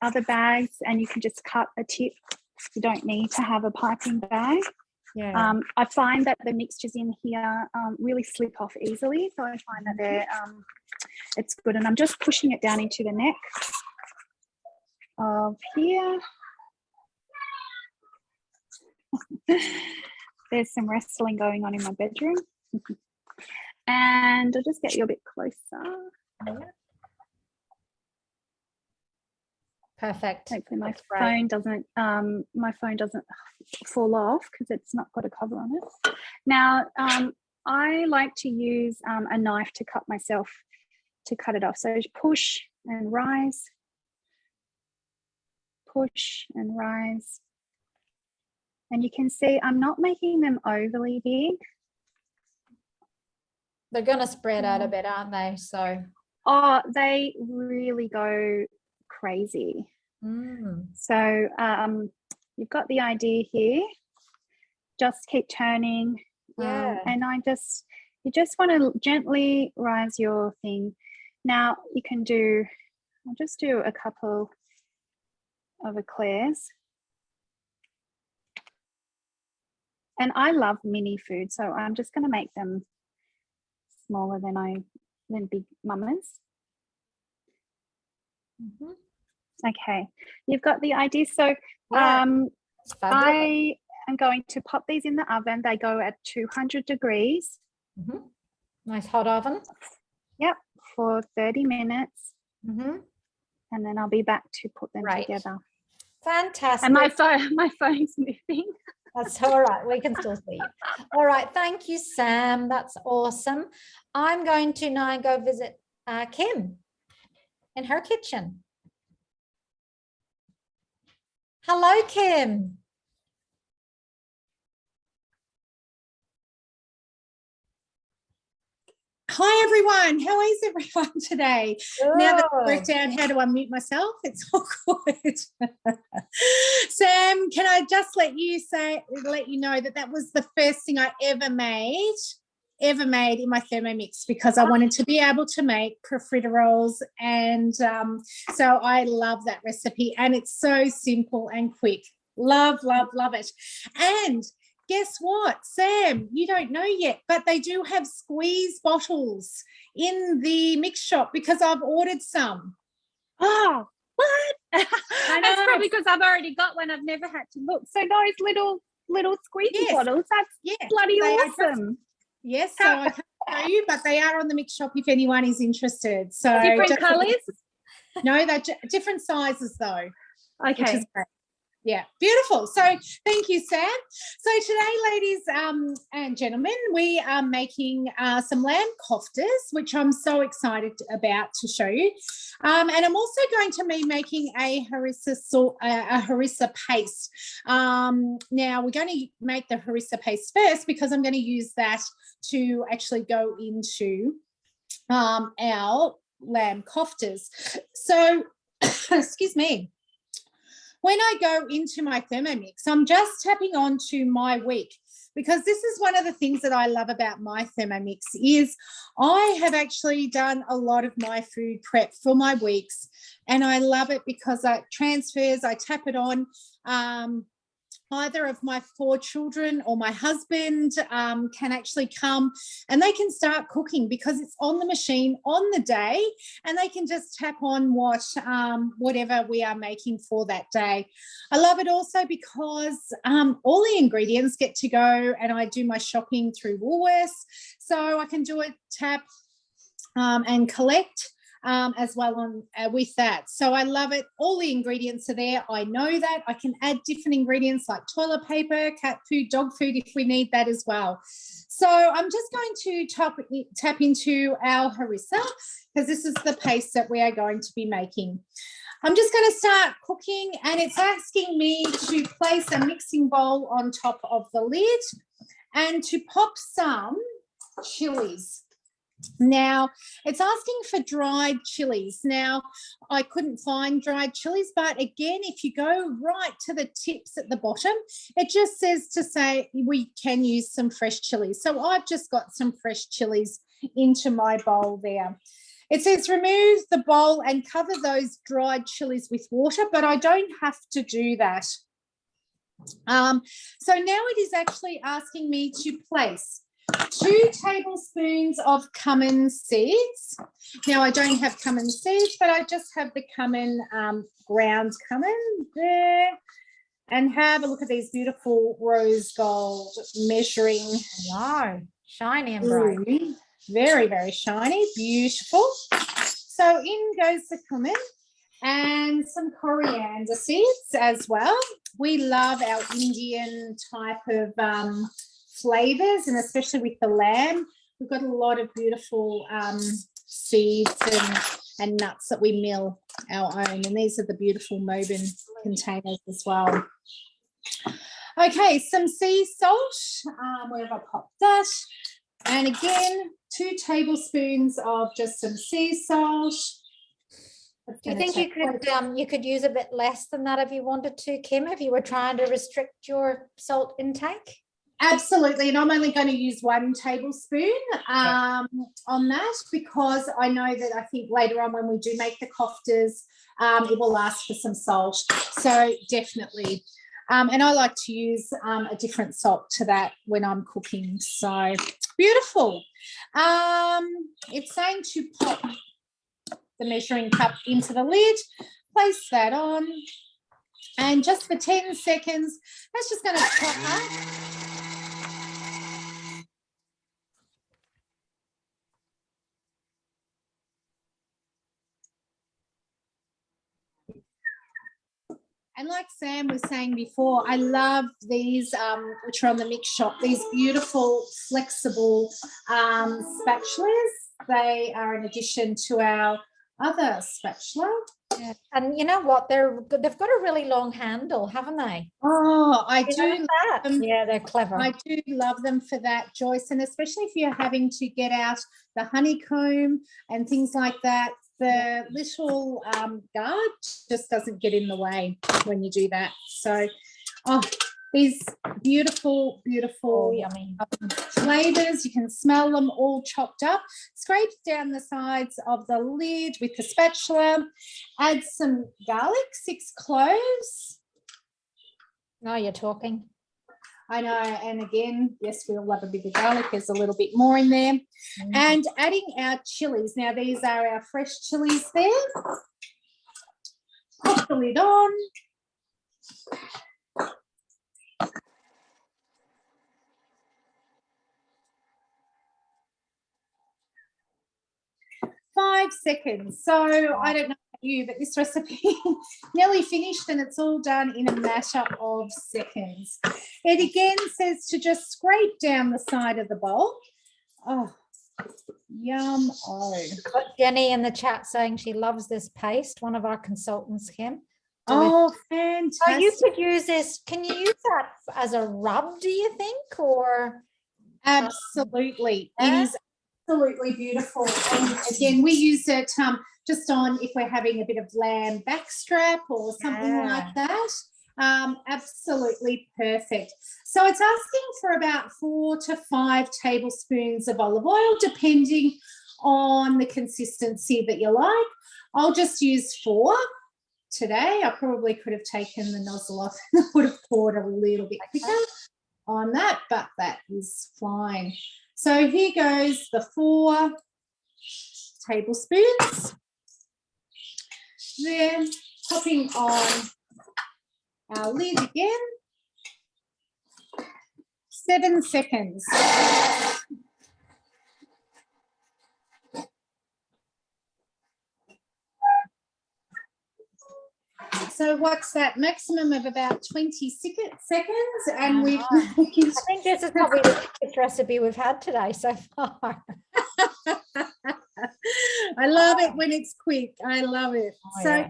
other bags and you can just cut a tip. You don't need to have a piping bag. Yeah. I find that the mixtures in here really slip off easily, so I find that it's good. And I'm just pushing it down into the neck of here. There's some wrestling going on in my bedroom. And I'll just get you a bit closer. Yeah. Perfect. Hopefully my phone doesn't fall off because it's not got a cover on it. Now I like to use a knife to cut it off. So push and rise, push and rise. And you can see I'm not making them overly big. They're going to spread out a bit, aren't they? So. Oh, they really go crazy. So you've got the idea here. Just keep turning. Yeah. And you just want to gently rise your thing. Now you can I'll just do a couple of eclairs. And I love mini food, so I'm just going to make them smaller than big mamas. Okay, you've got the idea. So Yeah, I am going to pop these in the oven. They go at 200 degrees. Nice hot oven. Yep, for 30 minutes. And then I'll be back to put them together. Fantastic. And my phone's moving. That's all right. We can still see you. All right. Thank you, Sam. That's awesome. I'm going to now go visit Kim in her kitchen. Hello, Kim. Hi, everyone. How is everyone today? Good. Now that I've worked out how to unmute myself, it's all good. Sam, can I just let you know that was the first thing I ever made in my Thermomix, because I wanted to be able to make profiteroles, and so I love that recipe, and it's so simple and quick. Love it. And guess what, Sam, you don't know yet, but they do have squeeze bottles in the mix shop because I've ordered some. Oh, what? That's probably because I've already got one. I've never had to look. So those little squeezy bottles, that's bloody awesome. Yes, so I can't show you, but they are on the mix shop if anyone is interested. So different colours? No, they're different sizes though. Okay. Which is great. Yeah, beautiful. So thank you, Sam. So today, ladies and gentlemen, we are making some lamb koftas, which I'm so excited about to show you. And I'm also going to be making a harissa paste. Now, we're going to make the harissa paste first because I'm going to use that to actually go into our lamb koftas. So, excuse me. When I go into my Thermomix, I'm just tapping onto my week, because this is one of the things that I love about my Thermomix is I have actually done a lot of my food prep for my weeks, and I love it because it transfers. I tap it on. Either of my 4 children or my husband can actually come and they can start cooking because it's on the machine on the day, and they can just tap on whatever we are making for that day. I love it also because all the ingredients get to go, and I do my shopping through Woolworths, so I can do it, tap and collect. As well on with that. So I love it. All the ingredients are there. I know that. I can add different ingredients like toilet paper, cat food, dog food if we need that as well. So I'm just going to tap into our harissa because this is the paste that we are going to be making. I'm just going to start cooking, and it's asking me to place a mixing bowl on top of the lid and to pop some chilies. Now, it's asking for dried chilies. Now, I couldn't find dried chilies, but again, if you go right to the tips at the bottom, it just says to say we can use some fresh chilies. So I've just got some fresh chilies into my bowl there. It says remove the bowl and cover those dried chilies with water, but I don't have to do that. So now it is actually asking me to place 2 tablespoons of cumin seeds. Now, I don't have cumin seeds, but I just have the cumin, ground cumin there. And have a look at these beautiful rose gold measuring. Wow, shiny and bright. Very, very shiny, beautiful. So in goes the cumin and some coriander seeds as well. We love our Indian type of flavors, and especially with the lamb, we've got a lot of beautiful seeds and nuts that we mill our own, and these are the beautiful Moban containers as well. Okay, some sea salt, where have I popped that? And again, 2 tablespoons of just some sea salt. Do you think you could use a bit less than that if you wanted to, Kim, if you were trying to restrict your salt intake? Absolutely, and I'm only going to use 1 tablespoon on that, because I know that I think later on when we do make the koftas, it will ask for some salt. So definitely. And I like to use a different salt to that when I'm cooking. So beautiful. It's saying to pop the measuring cup into the lid, place that on, and just for 10 seconds, that's just going to top up. And like Sam was saying before, I love these, which are on the mix shop, these beautiful, flexible spatulas. They are an addition to our other spatula. Yeah. And you know what? They've got a really long handle, haven't they? Oh, I do love them. Yeah, they're clever. I do love them for that, Joyce. And especially if you're having to get out the honeycomb and things like that, the little guard just doesn't get in the way when you do that. So, these beautiful, beautiful yummy flavors. You can smell them all chopped up. Scrape down the sides of the lid with the spatula. Add some garlic, 6 cloves. Oh, you're talking. I know, and again, yes, we all love a bit of garlic. There's a little bit more in there. And adding our chilies. Now, these are our fresh chilies there. Pop the lid on. Five seconds. So I don't know you, but this recipe nearly finished and it's all done in a matter of seconds. It again says to just scrape down the side of the bowl. Oh, yum. Oh. Got Jenny in the chat saying she loves this paste, one of our consultants, Kim. Oh, fantastic. So you could use this, can you use that as a rub, do you think, or? Absolutely. Yeah. It is absolutely beautiful. And again, we use it just on if we're having a bit of lamb backstrap or something like that. Absolutely perfect. So it's asking for about 4 to 5 tablespoons of olive oil, depending on the consistency that you like. I'll just use 4 today. I probably could have taken the nozzle off and would have poured a little bit quicker on that, but that is fine. So here goes the 4 tablespoons. Then popping on our lid again. 7 seconds. So what's that? Maximum of about 20 seconds, and we've. I think this is probably the quickest recipe we've had today so far. I love it when it's quick. I love it. So,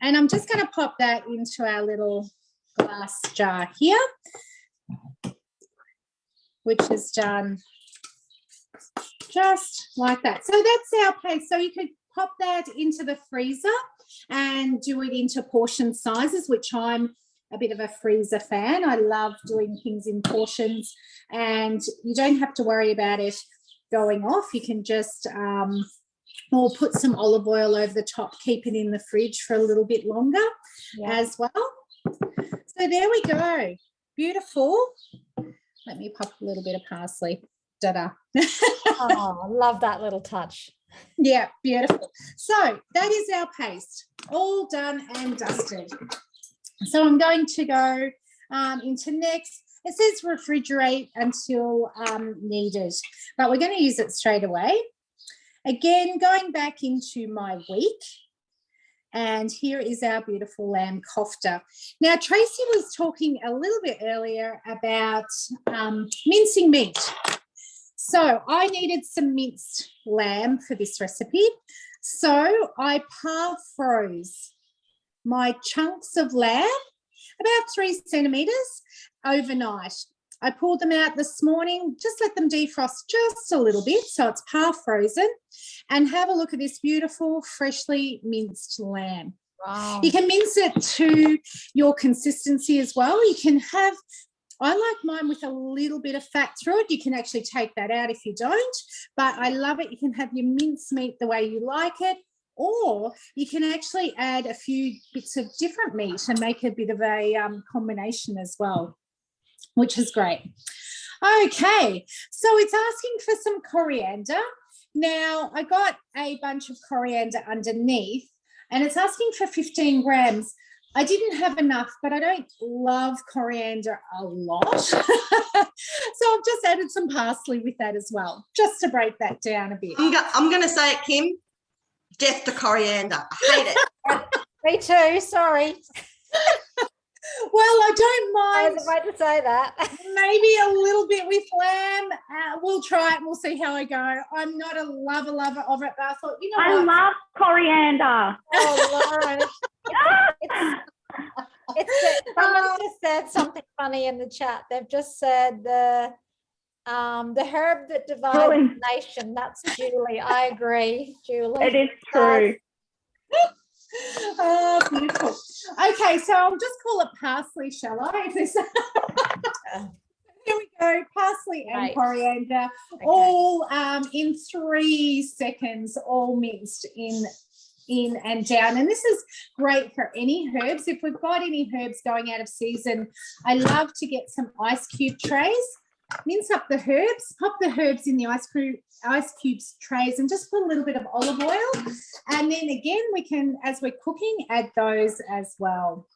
and I'm just going to pop that into our little glass jar here, which is done just like that. So that's our paste. So you could pop that into the freezer and do it into portion sizes, which I'm a bit of a freezer fan. I love doing things in portions, and you don't have to worry about it going off. You can just or put some olive oil over the top, keep it in the fridge for a little bit longer as well. So there we go. Beautiful. Let me pop a little bit of parsley. Da-da. Oh, love that little touch. Yeah, beautiful. So that is our paste, all done and dusted. So I'm going to go into next. It says refrigerate until needed, but we're going to use it straight away. Again, going back into my week, and here is our beautiful lamb kofta. Now, Tracy was talking a little bit earlier about mincing meat. So I needed some minced lamb for this recipe. So I par froze my chunks of lamb, about 3 centimetres, overnight. I pulled them out this morning, just let them defrost just a little bit so it's par frozen, and have a look at this beautiful freshly minced lamb. Wow. You can mince it to your consistency as well. You can have, I like mine with a little bit of fat through it. You can actually take that out if you don't, but I love it. You can have your mince meat the way you like it, or you can actually add a few bits of different meat and make a bit of a combination as well, which is great. Okay, so it's asking for some coriander. Now, I got a bunch of coriander underneath, and it's asking for 15 grams. I didn't have enough, but I don't love coriander a lot. So I've just added some parsley with that as well, just to break that down a bit. I'm going to say it, Kim. Death to coriander. I hate it. Me too, sorry. Well, I don't I mind. was about to say that. Maybe a little bit with lamb. We'll try it and we'll see how I go. I'm not a lover of it, but I thought, you know I what? love coriander. Oh, Lauren. Someone just said something funny in the chat. They've just said the herb that divides the nation. That's Julie. I agree, Julie. It is true. Oh, beautiful. Okay, so I'll just call it parsley, shall I? Here we go, parsley and Right. coriander, Okay. all in 3 seconds, all minced in and down. And this is great for any herbs. If we've got any herbs going out of season, I love to get some ice cube trays, mince up the herbs, pop the herbs in the ice cubes trays, and just put a little bit of olive oil. And then again, we can, as we're cooking, add those as well.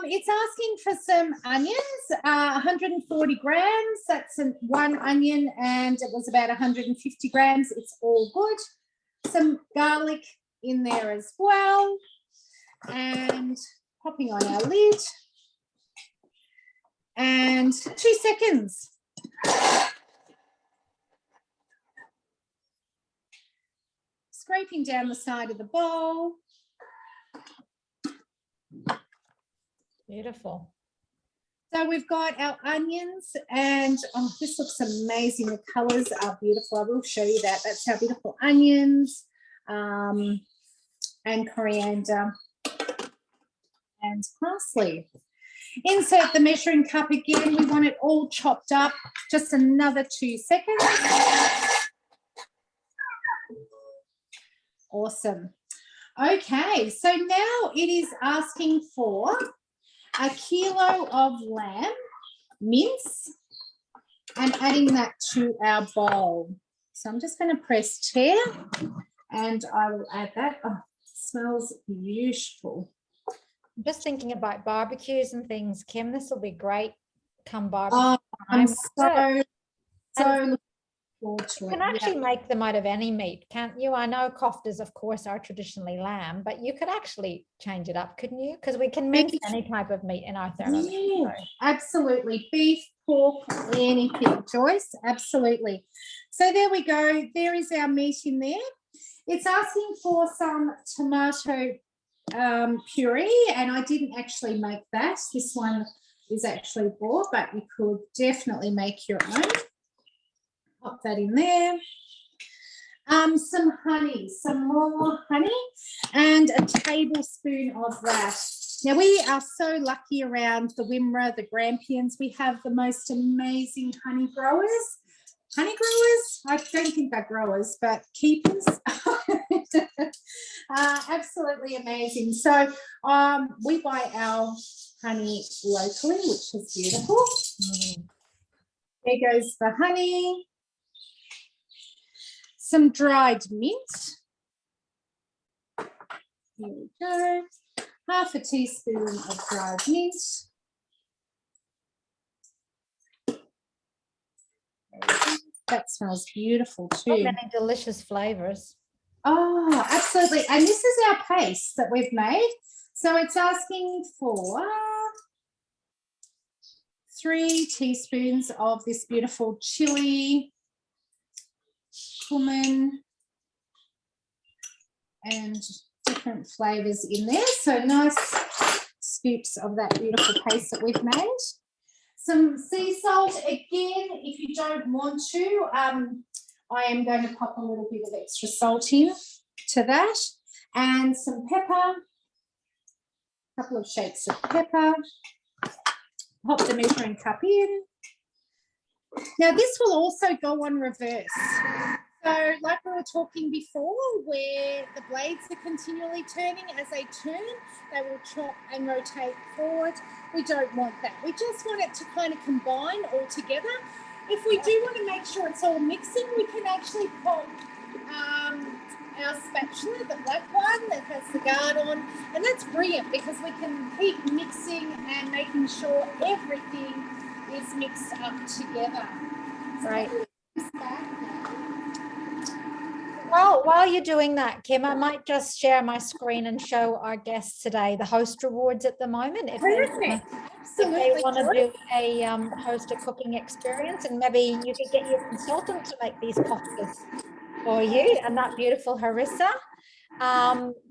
It's asking for some onions, 140 grams. That's one onion, and it was about 150 grams. It's all good. Some garlic, in there as well. And popping on our lid. And 2 seconds. Scraping down the side of the bowl. Beautiful. So we've got our onions and oh, this looks amazing. The colours are beautiful. I will show you that. That's our beautiful onions and coriander and parsley. Insert the measuring cup again. We want it all chopped up. Just another 2 seconds. Awesome. Okay, so now it is asking for 1 kilo of lamb mince and adding that to our bowl. So I'm just going to press tear and I will add that. Oh, it smells beautiful. I'm just thinking about barbecues and things, Kim. This will be great come barbecue Oh, I'm time. so And looking forward to you it. can actually make them out of any meat, can't you? I know koftas, of course, are traditionally lamb, but you could actually change it up, couldn't you? Because we can mix any type of meat in our Thermomix. Yeah, absolutely. Beef, pork, anything, Joyce. Absolutely. So there we go. There is our meat in there. It's asking for some tomato puree, and I didn't actually make that. This one is actually bought, but you could definitely make your own. Pop that in there. Some honey, some more honey, and a tablespoon of that. Now, we are so lucky around the Wimmera, the Grampians. We have the most amazing honey growers. Honey growers? I don't think they're growers, but keepers. Absolutely amazing. So we buy our honey locally, which is beautiful. There goes the honey. Some dried mint. Here we go. 1/2 teaspoon of dried mint. That smells beautiful So too. many delicious flavors. Oh, absolutely. And this is our paste that we've made. So it's asking for 3 teaspoons of this beautiful chili, cumin, and different flavors in there. So nice scoops of that beautiful paste that we've made. Some sea salt again, if you don't want to. I am going to pop a little bit of extra salt in to that, and some pepper, a couple of shakes of pepper. Pop the measuring cup in. Now this will also go on reverse. So like we were talking before, where the blades are continually turning, as they turn, they will chop and rotate forward. We don't want that. We just want it to kind of combine all together. If we do want to make sure it's all mixing, we can actually pop our spatula, the black one that has the guard on, and that's brilliant because we can keep mixing and making sure everything is mixed up together. Right. Well, while you're doing that, Kim, I might just share my screen and show our guests today the host rewards at the moment. If they want to do a host a cooking experience, and maybe you could get your consultant to make these koftas for you and that beautiful harissa,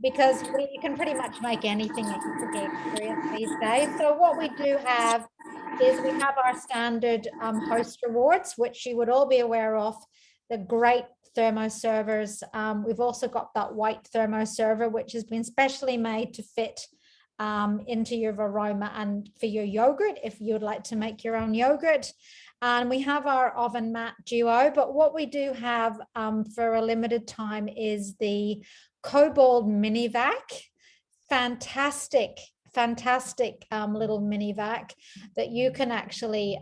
because you can pretty much make anything at your cooking experience these days. So what we do have is we have our standard host rewards, which you would all be aware of, the great thermo servers. We've also got that white thermo server, which has been specially made to fit into your Varoma and for your yogurt, if you would like to make your own yogurt. And we have our oven mat duo, but what we do have for a limited time is the Cobalt mini vac. Fantastic little mini vac that you can actually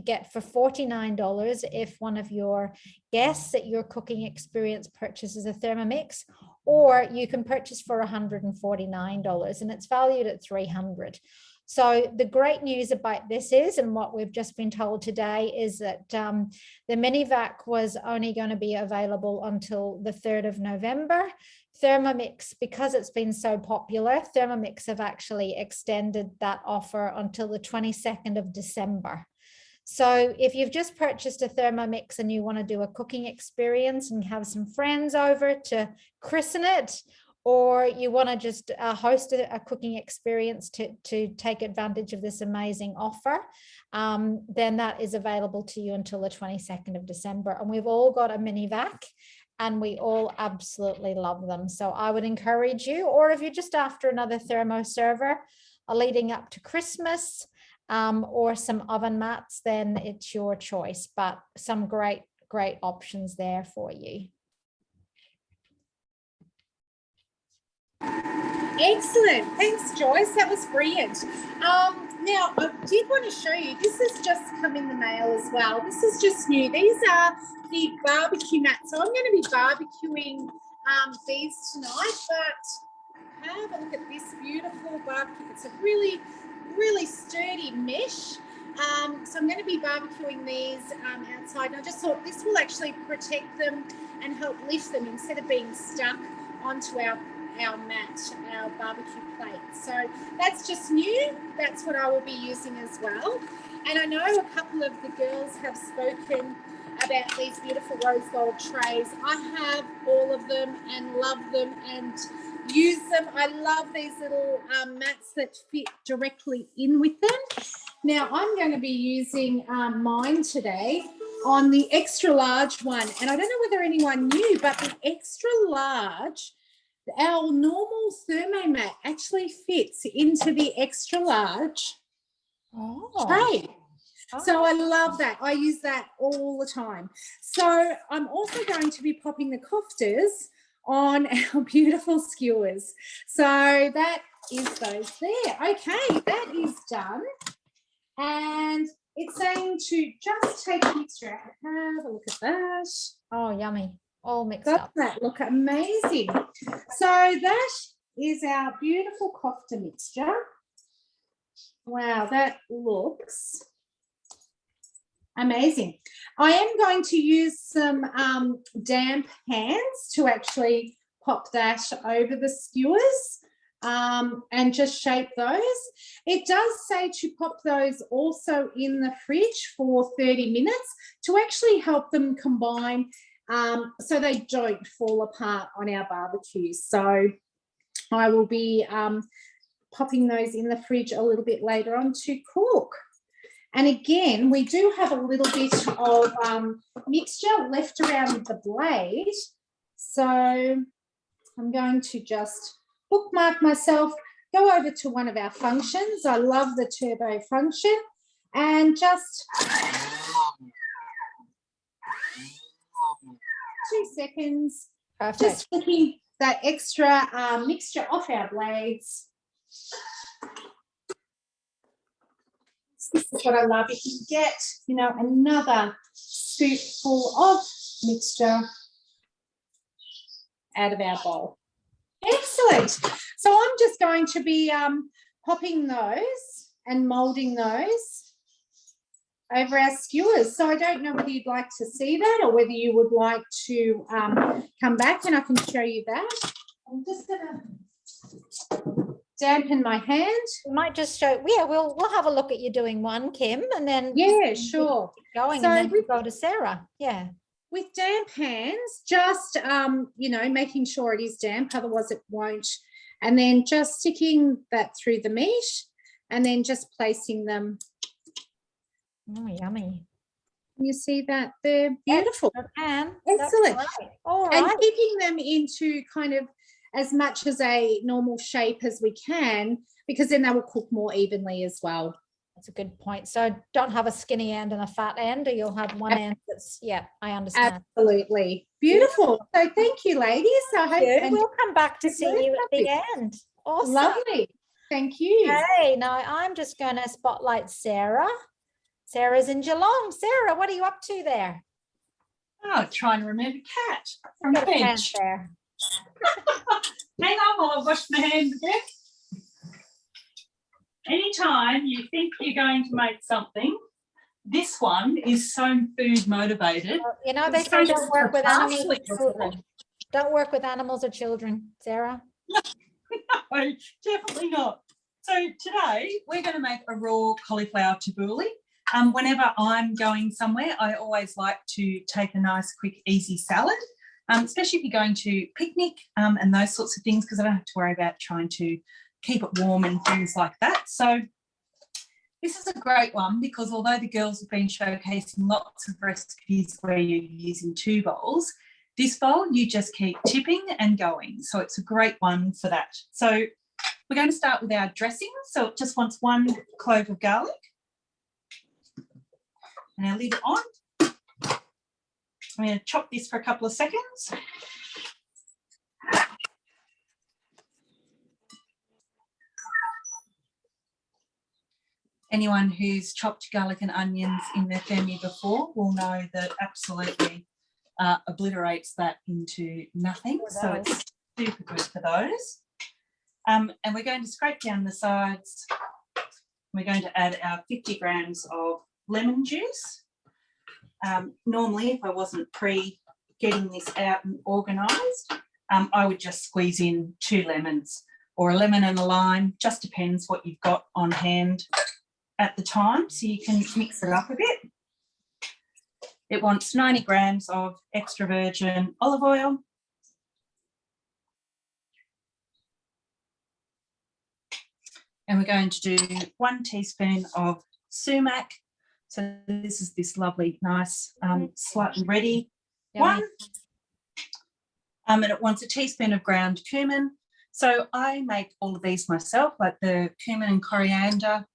get for $49 if one of your guests at your cooking experience purchases a Thermomix, or you can purchase for $149 and it's valued at $300. So the great news about this is, and what we've just been told today, is that the mini vac was only going to be available until the 3rd of November. Thermomix, because it's been so popular, Thermomix have actually extended that offer until the 22nd of December. So if you've just purchased a Thermomix and you want to do a cooking experience and have some friends over to christen it, or you want to just host a cooking experience to take advantage of this amazing offer, then that is available to you until the 22nd of December. And we've all got a mini vac and we all absolutely love them. So I would encourage you, or if you're just after another thermo server leading up to Christmas, or some oven mats, then it's your choice, but some great options there for you. Excellent. Thanks, Joyce. That was brilliant. Now, I did want to show you, this has just come in the mail as well. This is just new. These are the barbecue mats. So I'm going to be barbecuing these tonight, but have a look at this beautiful barbecue. It's a really sturdy mesh. So I'm going to be barbecuing these outside. And I just thought this will actually protect them and help lift them instead of being stuck onto our mat, our barbecue plate. So that's just new. That's what I will be using as well. And I know a couple of the girls have spoken about these beautiful rose gold trays. I have all of them and love them and use them. I love these little mats that fit directly in with them. Now I'm going to be using mine today on the extra large one. And I don't know whether anyone knew, but the extra large, our normal thermomat actually fits into the extra large tray. So I love that. I use that all the time. So I'm also going to be popping the kofters on our beautiful skewers. So that is those there. Okay, that is done. And it's saying to just take a mixture out. Have a look at that. Oh, yummy. All mixed Doesn't up. that look amazing? So that is our beautiful kofta mixture. Wow, that looks amazing. I am going to use some damp hands to actually pop that over the skewers and just shape those. It does say to pop those also in the fridge for 30 minutes to actually help them combine so they don't fall apart on our barbecues. So I will be popping those in the fridge a little bit later on to cook. And again, we do have a little bit of mixture left around the blade. So I'm going to just bookmark myself, go over to one of our functions. I love the turbo function, and just 2 seconds. Perfect. Just flicking that extra mixture off our blades. This is what I love. You can get, you know, another scoopful of mixture out of our bowl. Excellent. So I'm just going to be popping those and moulding those over our skewers. So I don't know whether you'd like to see that or whether you would like to come back and I can show you that. I'm just going to dampen my hand. We might just show, yeah, we'll have a look at you doing one, Kim, and then yeah, sure. Going so and then we'll go to Sarah. Yeah. With damp hands, just you know, making sure it is damp, otherwise it won't. And then just sticking that through the meat and then just placing them. Oh, yummy. You see that? They're beautiful. Yes, excellent. All right. And keeping them into kind of as much as a normal shape as we can, because then they will cook more evenly as well. That's a good point. So don't have a skinny end and a fat end, or you'll have one end that's, yeah, I understand. Absolutely. Beautiful. So thank you, ladies. I hope and we'll come back to see you at the end. Awesome. Lovely. Thank you. Hey, now I'm just going to spotlight Sarah. Sarah's in Geelong. Sarah, what are you up to there? Oh, trying to remember cat from the bench. There. Hang on while I wash my hands again. Anytime you think you're going to make something, this one is so food motivated. Well, you know, they say don't work with animals with children. Don't work with animals or children, Sarah. No, definitely not. So today we're going to make a raw cauliflower tabbouleh. Whenever I'm going somewhere, I always like to take a nice, quick, easy salad, especially if you're going to picnic and those sorts of things, because I don't have to worry about trying to keep it warm and things like that. So this is a great one because although the girls have been showcasing lots of recipes where you're using 2 bowls, this bowl you just keep tipping and going. So it's a great one for that. So we're going to start with our dressing. So it just wants 1 clove of garlic. And our lid on. I'm going to chop this for a couple of seconds. Anyone who's chopped garlic and onions in their thermi before will know that absolutely obliterates that into nothing. So it's super good for those. And we're going to scrape down the sides. We're going to add our 50 grams of lemon juice. Normally, if I wasn't getting this out and organised, I would just squeeze in 2 lemons or a lemon and a lime, just depends what you've got on hand at the time, so you can mix it up a bit. It wants 90 grams of extra virgin olive oil. And we're going to do 1 teaspoon of sumac. So this is this lovely, nice, slightly ready one. And it wants a teaspoon of ground cumin. So I make all of these myself, like the cumin and coriander,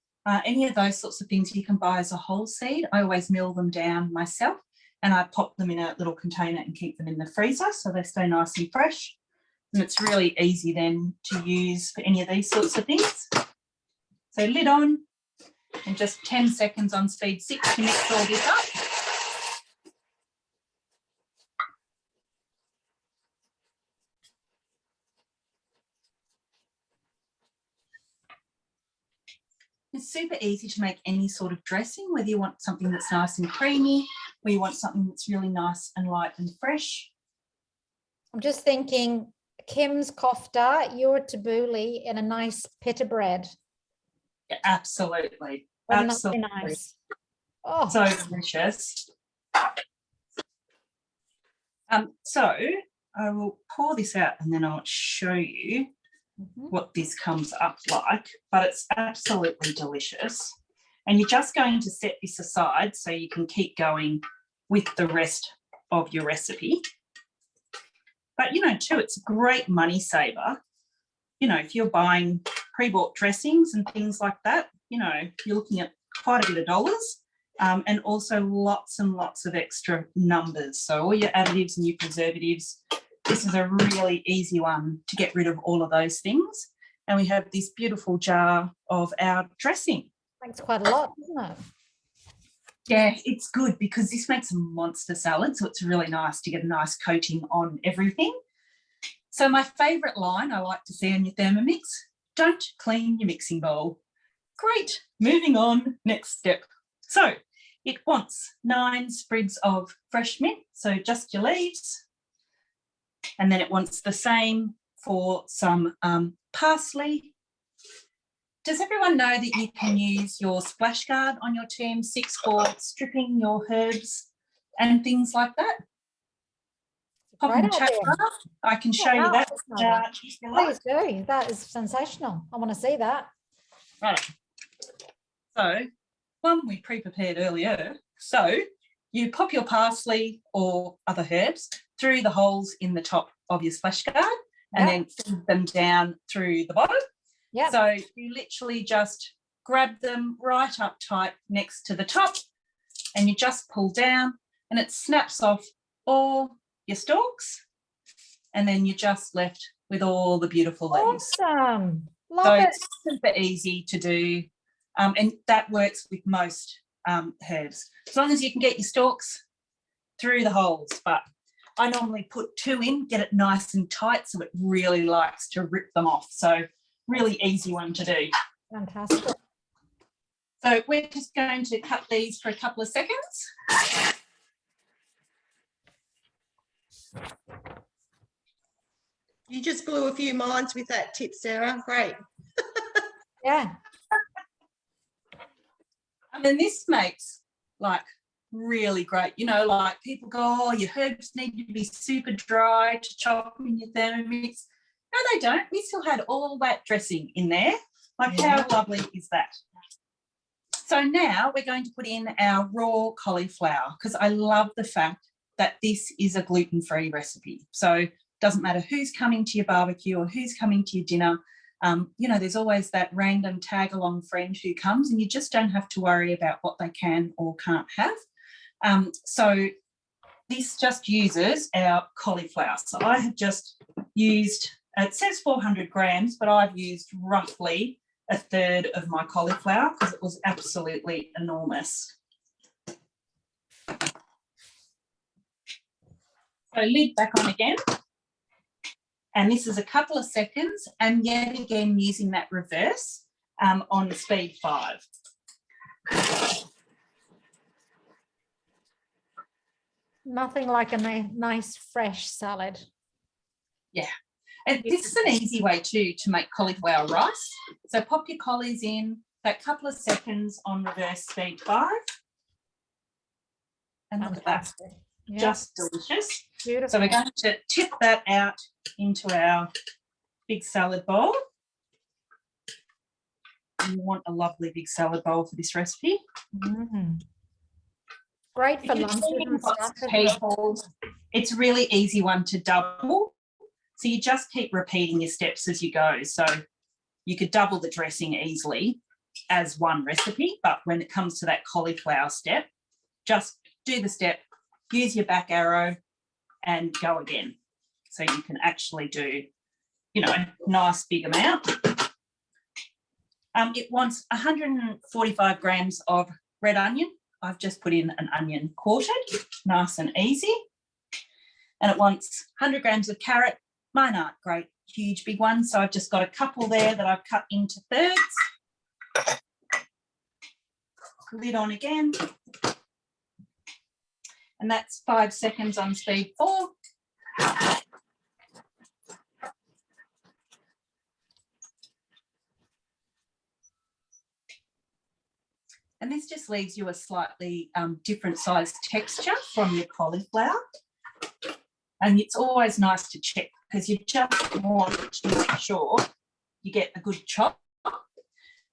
any of those sorts of things you can buy as a whole seed. I always mill them down myself and I pop them in a little container and keep them in the freezer so they stay nice and fresh. And it's really easy then to use for any of these sorts of things. So lid on and just 10 seconds on speed 6 to mix all this up. It's super easy to make any sort of dressing, whether you want something that's nice and creamy or you want something that's really nice and light and fresh. I'm just thinking Kim's kofta, your tabbouleh, and a nice pita bread. Yeah, absolutely. Wouldn't that be Absolutely. nice? Oh, So delicious. So I will pour this out and then I'll show you what this comes up like, but it's absolutely delicious. And you're just going to set this aside so you can keep going with the rest of your recipe. But, you know, too, it's a great money saver. You know, if you're buying pre-bought dressings and things like that, you know, you're looking at quite a bit of dollars, and also lots and lots of extra numbers. So all your additives and your preservatives, this is a really easy one to get rid of all of those things. And we have this beautiful jar of our dressing. makes quite a lot, doesn't it? Yeah, it's good because this makes a monster salad, so it's really nice to get a nice coating on everything. So my favourite line I like to see on your Thermomix, don't clean your mixing bowl. Great, moving on, next step. So it wants 9 sprigs of fresh mint, so just your leaves. And then it wants the same for some parsley. Does everyone know that you can use your splash guard on your TM6 for stripping your herbs and things like that? Pop in the chat bar. I can show you that. Please do. That is sensational. I want to see that. Right. So one we pre-prepared earlier. So you pop your parsley or other herbs through the holes in the top of your splash guard and then feed them down through the bottom. Yeah. So you literally just grab them right up tight next to the top and you just pull down and it snaps off all your stalks and then you're just left with all the beautiful leaves. Awesome. Love So it. it's super easy to do and that works with most herbs. As long as you can get your stalks through the holes, but I normally put 2 in, get it nice and tight so it really likes to rip them off. So really easy one to do. Fantastic. So we're just going to cut these for a couple of seconds. You just blew a few minds with that tip, Sarah. Great. Yeah. I mean, this makes like really great, you know, like people go, oh, your herbs need to be super dry to chop in your Thermomix. No, they don't. We still had all that dressing in there. Like, how lovely is that? So now we're going to put in our raw cauliflower, because I love the fact that this is a gluten-free recipe. So it doesn't matter who's coming to your barbecue or who's coming to your dinner. You know, there's always that random tag-along friend who comes, and you just don't have to worry about what they can or can't have. So this just uses our cauliflower. So I have just used, it says 400 grams, but I've used roughly a third of my cauliflower because it was absolutely enormous. So lid back on again. And this is a couple of seconds, and yet again using that reverse on speed 5. Nothing like a nice fresh salad. Yeah. And this is an easy way too to make cauliflower rice. So pop your collies in, that couple of seconds on reverse speed 5. And look at that. Yeah. Just delicious. Beautiful. So we're going to tip that out into our big salad bowl. You want a lovely big salad bowl for this recipe. Great for lunch. It's really easy one to double. So you just keep repeating your steps as you go. So you could double the dressing easily as one recipe, but when it comes to that cauliflower step, just do the step, use your back arrow and go again. So you can actually do, you know, nice big amount. It wants 145 grams of red onion. I've just put in an onion quartered, nice and easy. And it wants 100 grams of carrot. Mine aren't great, huge big ones, so I've just got a couple there that I've cut into thirds. Lid on again. And that's 5 seconds on speed 4. And this just leaves you a slightly different size texture from your cauliflower. And it's always nice to check because you just want to make sure you get a good chop.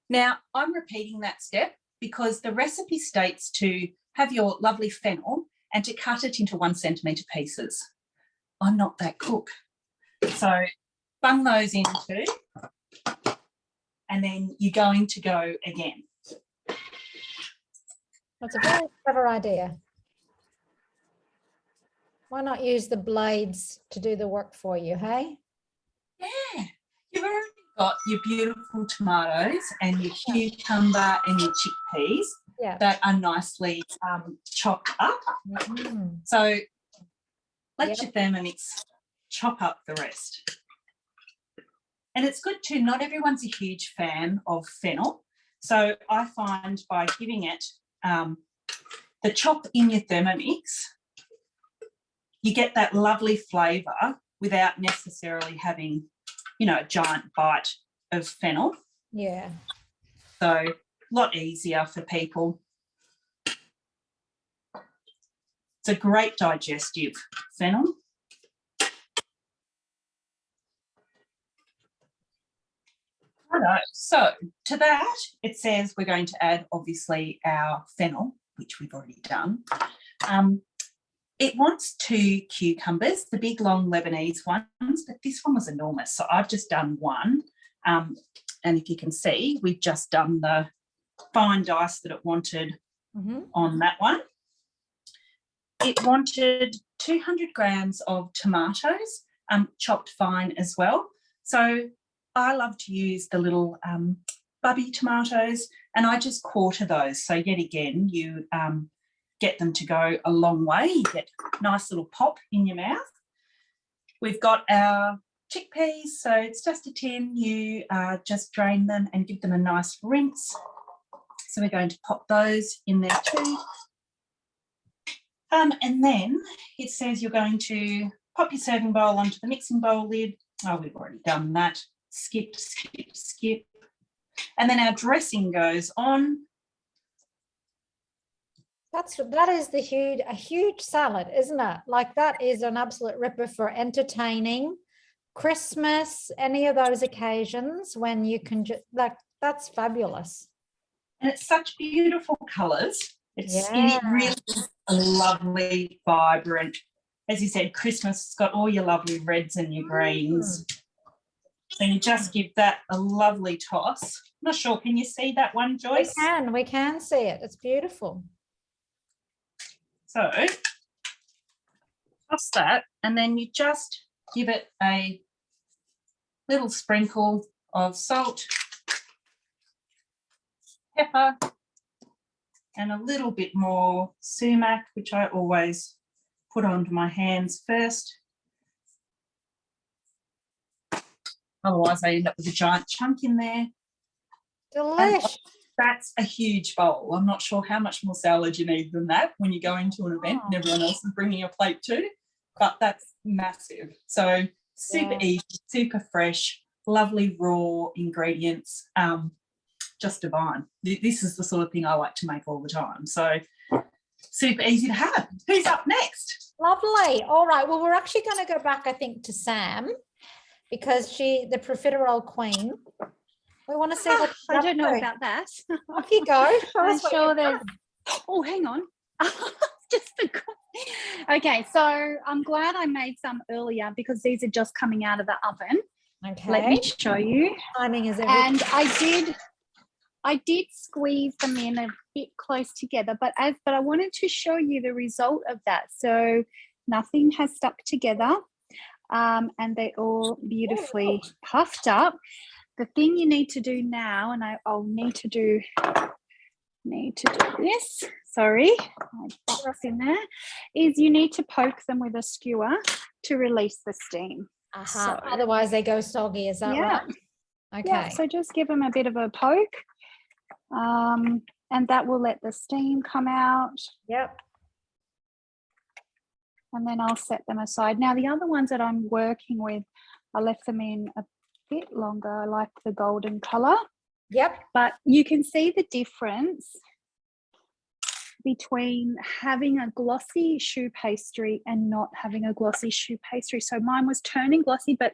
Now, I'm repeating that step because the recipe states to have your lovely fennel and to cut it into 1 centimetre pieces. I'm not that cook. So bung those in too, and then you're going to go again. That's a very clever idea. Why not use the blades to do the work for you, hey? Yeah, you've already got your beautiful tomatoes and your cucumber and your chickpeas that are nicely chopped up. So let your Thermomix chop up the rest. And it's good too, not everyone's a huge fan of fennel. So I find by giving it the chop in your Thermomix, you get that lovely flavour without necessarily having, you know, a giant bite of fennel. Yeah. So a lot easier for people. It's a great digestive, fennel. Righto. So to that, it says we're going to add, obviously, our fennel, which we've already done. It wants 2 cucumbers, the big, long Lebanese ones, but this one was enormous, so I've just done 1. And if you can see, we've just done the fine dice that it wanted on that one. It wanted 200 grams of tomatoes, chopped fine as well. So I love to use the little bubby tomatoes, and I just quarter those. So yet again, you get them to go a long way. You get a nice little pop in your mouth. We've got our chickpeas, so it's just a tin. You just drain them and give them a nice rinse. So we're going to pop those in there too. And then it says you're going to pop your serving bowl onto the mixing bowl lid, Oh, we've already done that. Skip, skip, skip. And then our dressing goes on. That is a huge salad, isn't it? Like that is an absolute ripper for entertaining, Christmas, any of those occasions when you can just like, that's fabulous. And it's such beautiful colours. It Yeah. really is a lovely, vibrant, as you said, Christmas, it's got all your lovely reds and your greens. So you just give that a lovely toss. I'm not sure, can you see that one, Joyce? We can see it. It's beautiful. So toss that, and then you just give it a little sprinkle of salt, pepper, and a little bit more sumac, which I always put onto my hands first. Otherwise, I end up with a giant chunk in there. Delish. That's a huge bowl. I'm not sure how much more salad you need than that when you go into an event and everyone else is bringing a plate too, but that's massive. So super easy, super fresh, lovely raw ingredients, just divine. This is the sort of thing I like to make all the time. So super easy to have. Who's up next? Lovely. All right. Well, we're actually going to go back, I think, to Sam because the profiterole queen. We want to see what I don't know about that. Off you go. I'm sure there's. Oh, hang on. Just okay. So I'm glad I made some earlier because these are just coming out of the oven. Okay. Let me show you. Timing is everything. And I did squeeze them in a bit close together, but I wanted to show you the result of that. So nothing has stuck together, and they're all beautifully puffed up. The thing you need to do now, and I'll need to do this. Sorry, my box in there. Is you need to poke them with a skewer to release the steam. So, otherwise, they go soggy. Is that right? Okay. Yeah. So just give them a bit of a poke, and that will let the steam come out. Yep. And then I'll set them aside. Now the other ones that I'm working with, I left them in a bit longer. I like the golden color. Yep. But you can see the difference between having a glossy choux pastry and not having a glossy choux pastry. So mine was turning glossy, but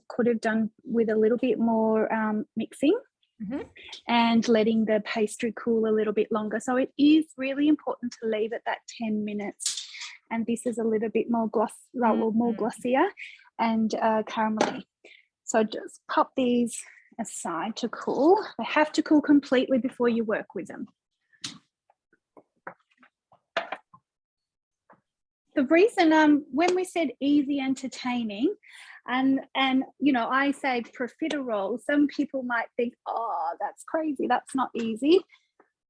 could have done with a little bit more mixing and letting the pastry cool a little bit longer. So it is really important to leave it that 10 minutes. And this is a little bit more more glossier and caramelly. So just pop these aside to cool. They have to cool completely before you work with them. The reason when we said easy entertaining, and you know, I say profiterole, some people might think, oh, that's crazy, that's not easy.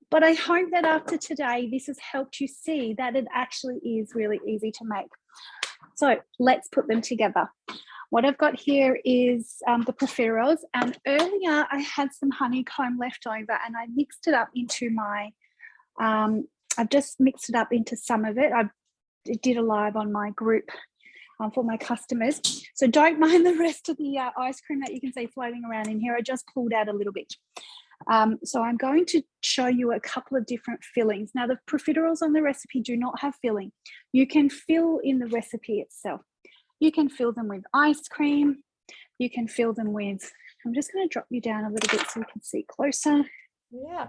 But I hope that after today, this has helped you see that it actually is really easy to make. So let's put them together. What I've got here is the profiteroles, and earlier I had some honeycomb left over and I mixed it up into my, I've just mixed it up into some of it. I did a live on my group for my customers. So don't mind the rest of the ice cream that you can see floating around in here. I just pulled out a little bit. So I'm going to show you a couple of different fillings. Now the profiteroles on the recipe do not have filling. You can fill in the recipe itself. You can fill them with ice cream. You can fill them with, I'm just going to drop you down a little bit so you can see closer. Yeah.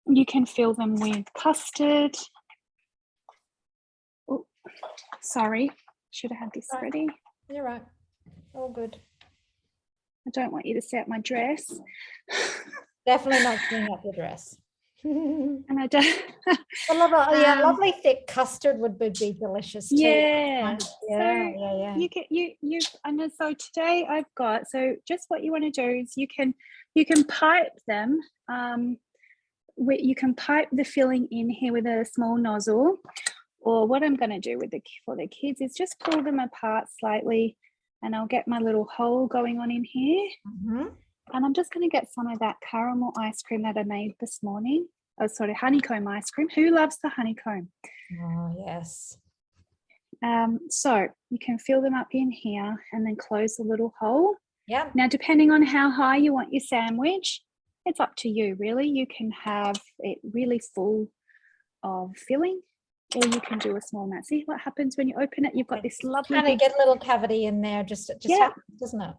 You can fill them with custard. Oh, sorry, should have had this ready. You're right. All good. I don't want you to see out my dress. Definitely not cleaning up your dress. And I don't. Lovely thick custard would be delicious too. Yeah. Yeah. You and so today I've got, so just what you want to do is you can pipe them. You can pipe the filling in here with a small nozzle, or what I'm going to do for the kids is just pull them apart slightly, and I'll get my little hole going on in here. And I'm just going to get some of that caramel ice cream that I made this morning. Oh, sorry, honeycomb ice cream. Who loves the honeycomb? Oh, yes. So you can fill them up in here and then close the little hole. Yeah. Now, depending on how high you want your sandwich, it's up to you, really. You can have it really full of filling, or you can do a small amount. See what happens when you open it? You've got this lovely Kind of big, get a little cavity in there, just happens, doesn't it?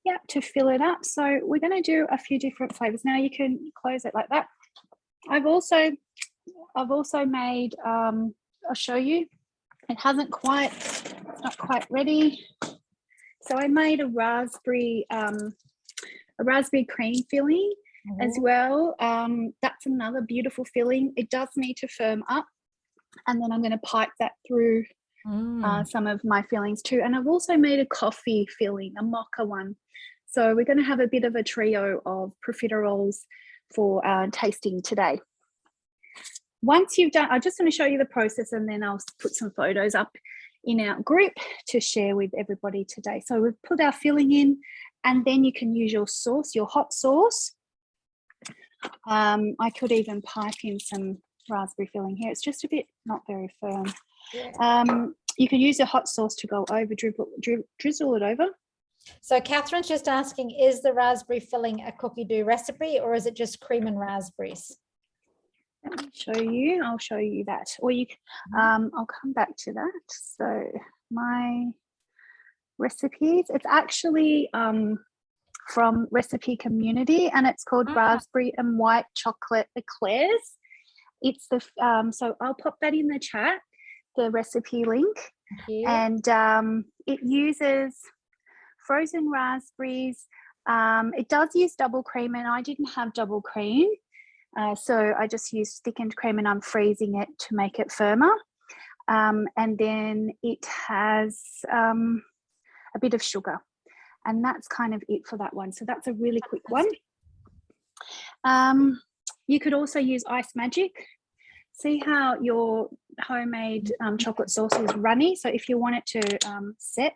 yeah, to fill it up. So we're going to do a few different flavors. Now you can close it like that. I've also made, I'll show you. It hasn't quite, it's not quite ready. So I made a raspberry cream filling as well. That's another beautiful filling. It does need to firm up, and then I'm going to pipe that through some of my fillings too. And I've also made a coffee filling, a mocha one. So we're going to have a bit of a trio of profiteroles for tasting today. Once you've done, I just want to show you the process, and then I'll put some photos up in our group to share with everybody today. So we've put our filling in, and then you can use your sauce, your hot sauce. I could even pipe in some raspberry filling here. It's just a bit not very firm. Yeah. You can use your hot sauce to go over, drizzle it over. So Catherine's just asking, is the raspberry filling a cookie dough recipe, or is it just cream and raspberries? Let me show you. I'll show you that, or you. I'll come back to that. So my recipes. It's actually from Recipe Community, and it's called Raspberry and White Chocolate Eclairs. It's the so I'll pop that in the chat, the recipe link, and it uses frozen raspberries. It does use double cream, and I didn't have double cream. So I just used thickened cream, and I'm freezing it to make it firmer. And then it has a bit of sugar, and that's kind of it for that one. So that's a really quick one. You could also use Ice Magic. See how your homemade chocolate sauce is runny? So if you want it to set,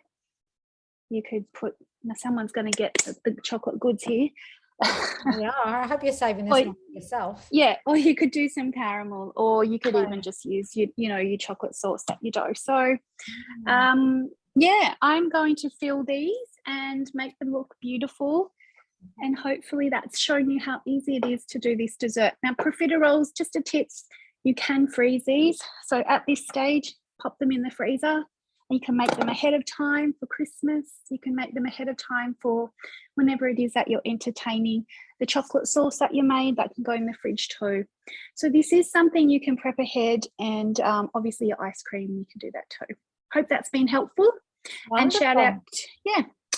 you could put, now someone's going to get the chocolate goods here. Yeah, I hope you're saving this one for yourself. Yeah, or you could do some caramel, or you could even just use your chocolate sauce that you dough. So yeah, I'm going to fill these and make them look beautiful, and hopefully that's shown you how easy it is to do this dessert. Now, profiteroles, just a tip, you can freeze these. So at this stage, pop them in the freezer. You can make them ahead of time for Christmas. You can make them ahead of time for whenever it is that you're entertaining. The chocolate sauce that you made, that can go in the fridge too. So this is something you can prep ahead, and obviously your ice cream, you can do that too. Hope that's been helpful. Wonderful. And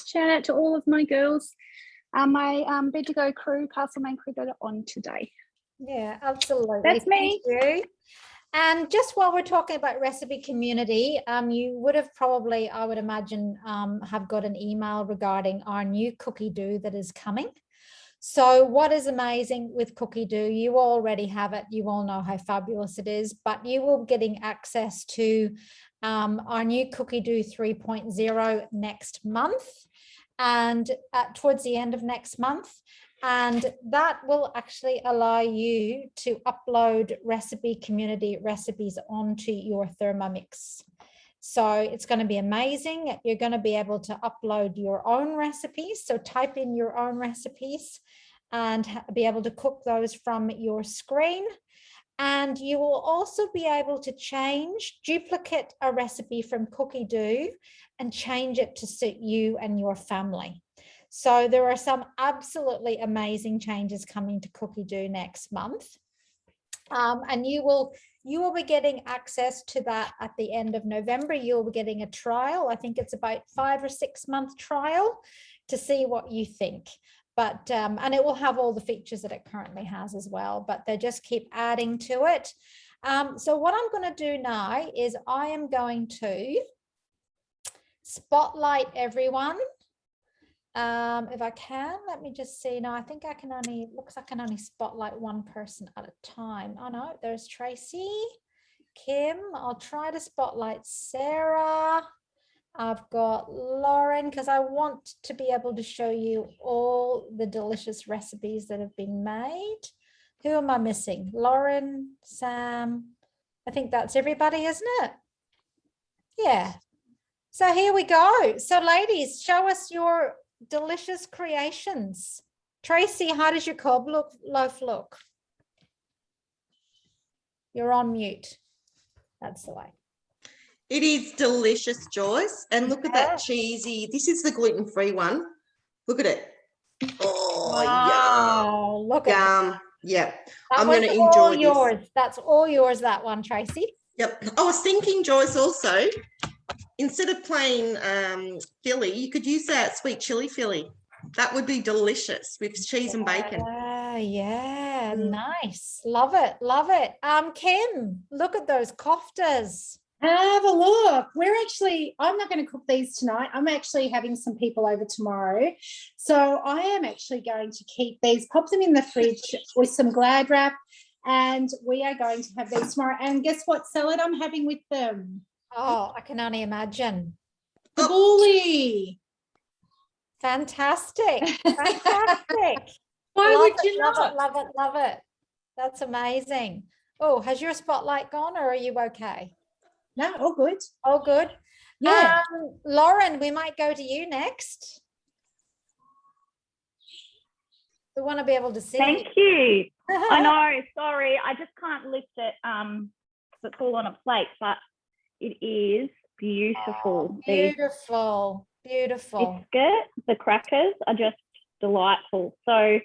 shout out to all of my girls, my Bed to Go crew, Castlemaine crew that are on today. Yeah, absolutely. That's me. Thank you. And just while we're talking about Recipe Community, you would have probably, I would imagine, have got an email regarding our new cookie dough that is coming. So what is amazing with cookie dough, you already have it, you all know how fabulous it is, but you will be getting access to our new cookie dough 3.0 next month, and towards the end of next month. And that will actually allow you to upload Recipe Community recipes onto your Thermomix. So it's going to be amazing. You're going to be able to upload your own recipes. So type in your own recipes and be able to cook those from your screen. And you will also be able to duplicate a recipe from cookie dough and change it to suit you and your family. So there are some absolutely amazing changes coming to cookie dough next month. And you will be getting access to that at the end of November. You'll be getting a trial. I think it's about 5 or 6 month trial to see what you think. But and it will have all the features that it currently has as well, but they just keep adding to it. So what I'm going to do now is I am going to spotlight everyone. If I can, let me just see. Now I think I can only, looks like I can only spotlight one person at a time. Oh no, there's Tracy, Kim. I'll try to spotlight Sarah. I've got Lauren, because I want to be able to show you all the delicious recipes that have been made. Who am I missing? Lauren, Sam. I think that's everybody, isn't it? Yeah. So here we go. So ladies, show us your delicious creations. Tracy, how does your cob loaf look? You're on mute. That's the way. It is delicious, Joyce. And look at that cheesy. This is the gluten-free one. Look at it. Oh, Wow, look at that. yum. Yeah. That I'm one's going to all enjoy this. yours. That's all yours, that one, Tracy. Yep. I was thinking, Joyce, also, instead of plain Philly, you could use that sweet chili Philly. That would be delicious with cheese and bacon. Yeah, nice. Love it, love it. Kim, look at those koftas. Have a look. I'm not going to cook these tonight. I'm actually having some people over tomorrow. So I am actually going to keep these, pop them in the fridge with some Glad wrap, and we are going to have these tomorrow. And guess what salad I'm having with them? Oh, I can only imagine. The bully. Fantastic. Fantastic. Why Love would it, you love not? it, love it, love it. That's amazing. Oh, has your spotlight gone or are you okay? No, all good. Oh, good. Yeah. Lauren, we might go to you next. We want to be able to see. Thank you. I know, sorry, I just can't lift it. It's all on a plate, but it is beautiful. These Beautiful, beautiful. biscuits, the crackers are just delightful. So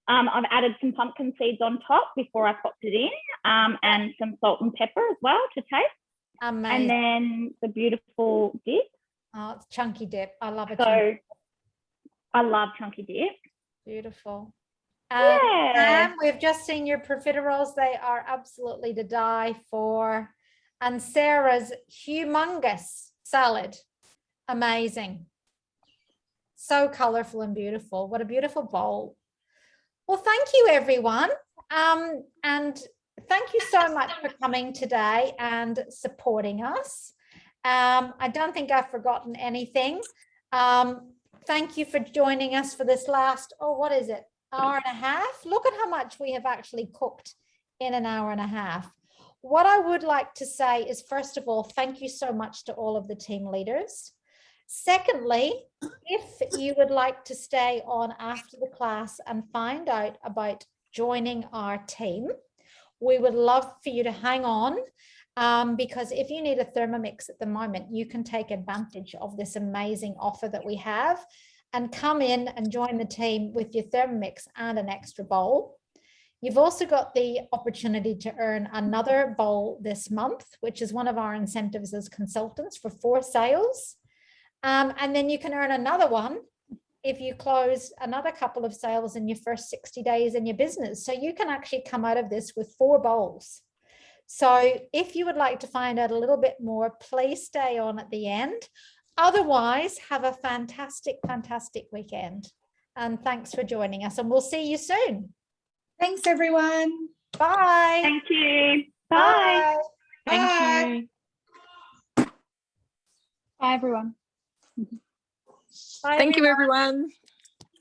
I've added some pumpkin seeds on top before I popped it in, and some salt and pepper as well to taste. Amazing. And then the beautiful dip. Oh, it's chunky dip. I love it. So I love chunky dip. Beautiful. Yeah. We've just seen your profiteroles. They are absolutely to die for. And Sarah's humongous salad. Amazing. So colorful and beautiful. What a beautiful bowl. Well, thank you, everyone. And thank you so much for coming today and supporting us. I don't think I've forgotten anything. Thank you for joining us for this last, what is it? Hour and a half. Look at how much we have actually cooked in an hour and a half. What I would like to say is, first of all, thank you so much to all of the team leaders. Secondly, if you would like to stay on after the class and find out about joining our team, we would love for you to hang on, because if you need a Thermomix at the moment, you can take advantage of this amazing offer that we have and come in and join the team with your Thermomix and an extra bowl. You've also got the opportunity to earn another bowl this month, which is one of our incentives as consultants for 4 sales. And then you can earn another one if you close another couple of sales in your first 60 days in your business. So you can actually come out of this with 4 bowls. So if you would like to find out a little bit more, please stay on at the end. Otherwise, have a fantastic, fantastic weekend. And thanks for joining us, and we'll see you soon. Thanks, everyone. Bye. Thank you. Bye. Bye. Thank you. Bye, everyone. Bye, Thank you, everyone.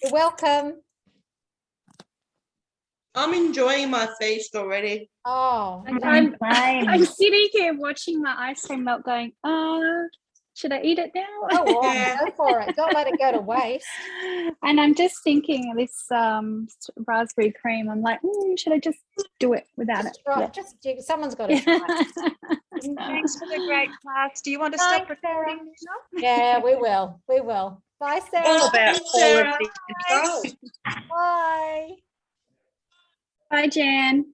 You're welcome. I'm enjoying my feast already. Oh, I'm sitting here watching my ice cream melt going, should I eat it now? go on, go for it. Don't let it go to waste. And I'm just thinking this raspberry cream. I'm like, should I just do it without Just it? try, someone's got to try. Thanks for the great class. Do you want to stop Thanks, Sarah. recording now? Yeah, we will. We will. Bye, Sarah. All about Sarah. quality control. Bye. Bye, Jan.